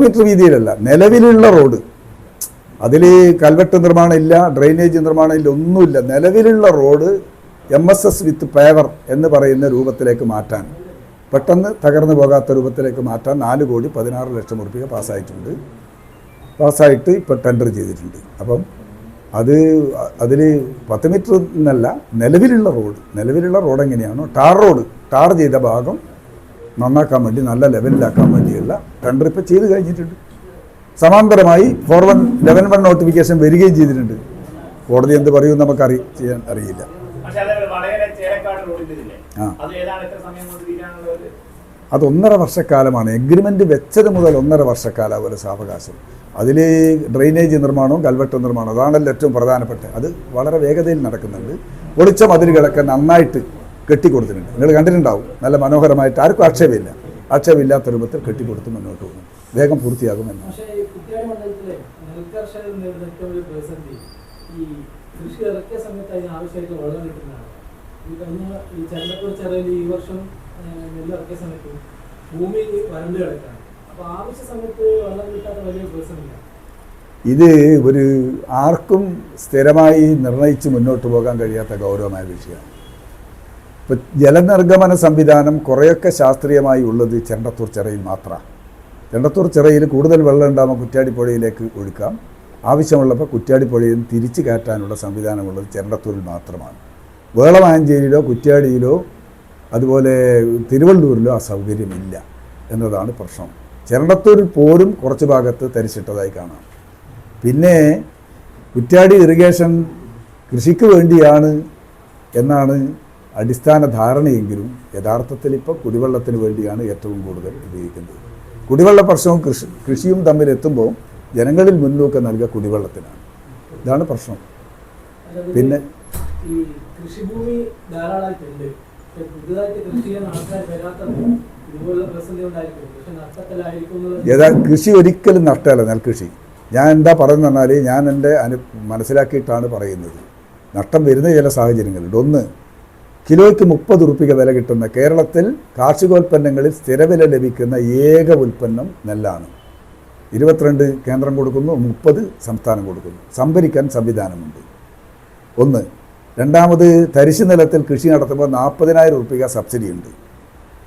മീറ്റർ വീതിയിലല്ല, നിലവിലുള്ള റോഡ്. അതിൽ കൽവെട്ട് നിർമ്മാണം ഇല്ല, ഡ്രെയിനേജ് നിർമ്മാണം ഇല്ല, ഒന്നുമില്ല. നിലവിലുള്ള റോഡ് MSS വിത്ത് പേവർ എന്ന് പറയുന്ന രൂപത്തിലേക്ക് മാറ്റാൻ, പെട്ടെന്ന് തകർന്നു പോകാത്ത രൂപത്തിലേക്ക് മാറ്റാൻ 4,16,00,000 ഉറുപ്പിക പാസ്സായിട്ട് ഇപ്പോൾ ടെൻഡർ ചെയ്തിട്ടുണ്ട്. അപ്പം അതിൽ 10 മീറ്റർ എന്നല്ല, നിലവിലുള്ള റോഡ് എങ്ങനെയാണോ ടാർ ചെയ്ത ഭാഗം നന്നാക്കാൻ വേണ്ടി, നല്ല ലെവലിലാക്കാൻ വേണ്ടിയുള്ള ടെൻഡർ ഇപ്പോൾ ചെയ്ത് കഴിഞ്ഞിട്ടുണ്ട്. സമാന്തരമായി 411 നോട്ടിഫിക്കേഷൻ വരികയും ചെയ്തിട്ടുണ്ട്. കോടതി എന്ത് പറയുമെന്ന് നമുക്ക് ചെയ്യാൻ അറിയില്ല. അത് 1.5 വർഷക്കാലമാണ്. എഗ്രിമെൻ്റ് വെച്ചത് മുതൽ 1.5 വർഷക്കാലം സാവകാശം. അതിൽ ഡ്രെയിനേജ് നിർമ്മാണവും കൽവെട്ട് നിർമ്മാണം, അതാണല്ലോ ഏറ്റവും പ്രധാനപ്പെട്ട. അത് വളരെ വേഗതയിൽ നടക്കുന്നുണ്ട്. പൊളിച്ച മതിലുകളൊക്കെ നന്നായിട്ട് കെട്ടിക്കൊടുത്തിട്ടുണ്ട്. നിങ്ങൾ കണ്ടിട്ടുണ്ടാവും. നല്ല മനോഹരമായിട്ട്, ആർക്കും ആക്ഷേപമില്ലാത്ത രൂപത്തിൽ കെട്ടിക്കൊടുത്ത് മുന്നോട്ട് പോകുന്നു. വേഗം പൂർത്തിയാകുമെന്ന്. കൃഷി ഇറക്കിയ സമയത്ത് അതിന് ആവശ്യമായിട്ടുള്ള വെള്ളം കിട്ടുന്നതാണ്. ഈ ചരണ്ടപ്പൂർ ചെറിയ ഈ വർഷം നെല്ല് ഇറക്കിയ സമയത്ത് ഭൂമി വരണ്ട് കിടക്കാണ്. അപ്പോൾ ആവശ്യ സമയത്ത് വെള്ളം കിട്ടാത്ത വലിയ പ്രതിസന്ധിയാണ്. ഇത് ഒരു ആർക്കും സ്ഥിരമായി നിർണയിച്ച് മുന്നോട്ട് പോകാൻ കഴിയാത്ത ഗൗരവമായ വിഷയമാണ്. ഇപ്പം ജലനിർഗമന സംവിധാനം കുറേയൊക്കെ ശാസ്ത്രീയമായി ഉള്ളത് ചെണ്ടത്തൂർ ചിറയിൽ മാത്രമാണ്. ചെണ്ടത്തൂർ ചിറയിൽ കൂടുതൽ വെള്ളം ഉണ്ടാകുമ്പോൾ കുറ്റ്യാടിപ്പുഴയിലേക്ക് ഒഴുക്കാം. ആവശ്യമുള്ളപ്പോൾ കുറ്റ്യാടിപ്പുഴയിൽ തിരിച്ചു കയറ്റാനുള്ള സംവിധാനമുള്ളത് ചെണ്ടത്തൂരിൽ മാത്രമാണ്. വേളമാഞ്ചേരിയിലോ കുറ്റ്യാടിയിലോ അതുപോലെ തിരുവള്ളൂരിലോ ആ സൗകര്യമില്ല എന്നതാണ് പ്രശ്നം. ചെണ്ടത്തൂരിൽ പോലും കുറച്ച് ഭാഗത്ത് തരിച്ചിട്ടതായി കാണാം. പിന്നെ കുറ്റ്യാടി ഇറിഗേഷൻ കൃഷിക്ക് വേണ്ടിയാണ് എന്നാണ് അടിസ്ഥാന ധാരണയെങ്കിലും യഥാർത്ഥത്തിൽ ഇപ്പോൾ കുടിവെള്ളത്തിന് വേണ്ടിയാണ് ഏറ്റവും കൂടുതൽ ഉപയോഗിക്കുന്നത്. കുടിവെള്ള പ്രശ്നവും കൃഷിയും തമ്മിൽ എത്തുമ്പോൾ ജനങ്ങളിൽ മുൻതൂക്കം നൽകുക കുടിവെള്ളത്തിനാണ്. ഇതാണ് പ്രശ്നം. പിന്നെ ഈ കൃഷിഭൂമി ധാരാളമായിട്ടുണ്ട്. പുതുതായിട്ട് കൃഷി ചെയ്യാൻ ആൾക്കാർ വരാത്തത് ഇതുപോലുള്ള പ്രതിസന്ധി ഉണ്ടായിരിക്കും. പക്ഷെ നഷ്ടത്തിലായിരിക്കും. കൃഷി ഒരിക്കലും നഷ്ടമല്ല. നെൽകൃഷി ഞാൻ എന്താ പറയുന്നത് പറഞ്ഞാൽ, ഞാൻ എൻ്റെ മനസ്സിലാക്കിയിട്ടാണ് പറയുന്നത്. നഷ്ടം വരുന്ന ചില സാഹചര്യങ്ങളുണ്ട്. ഒന്ന്, കിലോയ്ക്ക് 30 ഉറുപ്പിക വില കിട്ടുന്ന കേരളത്തിൽ കാർഷികോൽപ്പന്നങ്ങളിൽ സ്ഥിരവില ലഭിക്കുന്ന ഏക ഉൽപ്പന്നം നെല്ലാണ്. 22 കേന്ദ്രം കൊടുക്കുന്നു, 30 സംസ്ഥാനം കൊടുക്കുന്നു. സംഭരിക്കാൻ സംവിധാനമുണ്ട്. ഒന്ന്. രണ്ടാമത് തരിശു നിലത്തിൽ കൃഷി നടത്തുമ്പോൾ 40,000 രൂപ സബ്സിഡി ഉണ്ട്.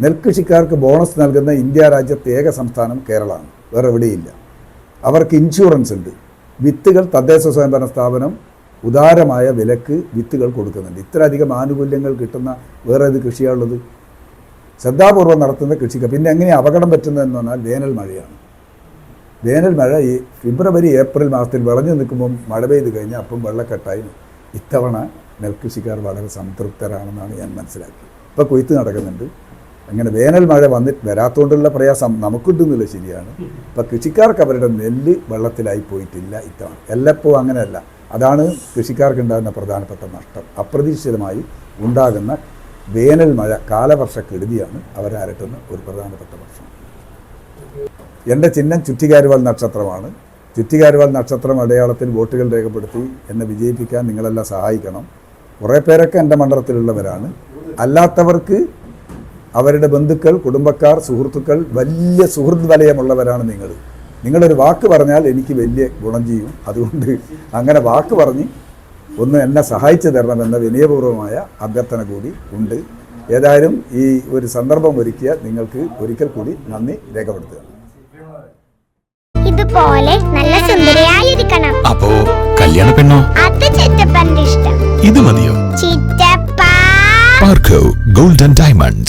നെൽകൃഷിക്കാർക്ക് ബോണസ് നൽകുന്ന ഇന്ത്യ രാജ്യത്തെ ഏക സംസ്ഥാനം കേരളമാണ്, വേറെ എവിടെയില്ല. അവർക്ക് ഇൻഷുറൻസ് ഉണ്ട്. വിത്തുകൾ തദ്ദേശ സ്വയംഭരണ സ്ഥാപനം ഉദാരമായ വിലക്ക് വിത്തുകൾ കൊടുക്കുന്നുണ്ട്. ഇത്രയധികം ആനുകൂല്യങ്ങൾ കിട്ടുന്ന വേറെ ഏത് കൃഷിയാണുള്ളത്? ശ്രദ്ധാപൂർവം നടത്തുന്ന കൃഷിക്ക്. പിന്നെ എങ്ങനെ അപകടം പറ്റുന്നതെന്ന് പറഞ്ഞാൽ വേനൽ മഴയാണ്. വേനൽ മഴ ഈ ഫെബ്രുവരി ഏപ്രിൽ മാസത്തിൽ വിളഞ്ഞു നിൽക്കുമ്പം മഴ പെയ്ത് കഴിഞ്ഞാൽ അപ്പം വെള്ളക്കെട്ടായി. ഇത്തവണ നെൽകൃഷിക്കാർ വളരെ സംതൃപ്തരാണെന്നാണ് ഞാൻ മനസ്സിലാക്കിയത്. ഇപ്പോൾ കൊയ്ത്ത് നടക്കുന്നുണ്ട്. അങ്ങനെ വേനൽ മഴ വരാത്തോണ്ടുള്ള പ്രയാസം നമുക്കുണ്ടെന്നില്ല, ശരിയാണ്. ഇപ്പം കൃഷിക്കാർക്ക് അവരുടെ നെല്ല് വെള്ളത്തിലായി പോയിട്ടില്ല ഇത്തവണ. എല്ലപ്പോൾ അങ്ങനെയല്ല. അതാണ് കൃഷിക്കാർക്ക് ഉണ്ടാകുന്ന പ്രധാനപ്പെട്ട നഷ്ടം. അപ്രതീക്ഷിതമായി ഉണ്ടാകുന്ന വേനൽ മഴ കാലവർഷക്കെടുതിയാണ് അവരെ അലട്ടുന്ന ഒരു പ്രധാനപ്പെട്ട പ്രശ്നം. എൻ്റെ ചിഹ്നം ചുറ്റിക്കാരുവാൾ നക്ഷത്രമാണ്. ചുറ്റിക്കാരുവാൾ നക്ഷത്രം അടയാളത്തിൽ വോട്ടുകൾ രേഖപ്പെടുത്തി എന്നെ വിജയിപ്പിക്കാൻ നിങ്ങളെല്ലാം സഹായിക്കണം. കുറേ പേരൊക്കെ എൻ്റെ മണ്ഡലത്തിലുള്ളവരാണ്. അല്ലാത്തവർക്ക് അവരുടെ ബന്ധുക്കൾ, കുടുംബക്കാർ, സുഹൃത്തുക്കൾ, വലിയ സുഹൃത്ത് വലയമുള്ളവരാണ് നിങ്ങൾ. നിങ്ങളൊരു വാക്ക് പറഞ്ഞാൽ എനിക്ക് വലിയ ഗുണം ചെയ്യും. അതുകൊണ്ട് അങ്ങനെ വാക്ക് പറഞ്ഞ് ഒന്ന് എന്നെ സഹായിച്ചു തരണമെന്ന വിനയപൂർവ്വമായ അഭ്യർത്ഥന കൂടി ഉണ്ട്. ഏതായാലും ഈ ഒരു സന്ദർഭം ഒരുക്കിയ നിങ്ങൾക്ക് ഒരിക്കൽ കൂടി നന്ദി രേഖപ്പെടുത്തുക. ഇതുപോലെ നല്ല സുന്ദരിയായിരിക്കണം. അപ്പോ കല്യാണ പെണ്ണോ? അത് ചിറ്റപ്പന്റെ ഇഷ്ടം. ഇത് മതിയോ? ചിറ്റപ്പ. പാർക്കോ ഗോൾഡൻ ഡയമണ്ട്സ്,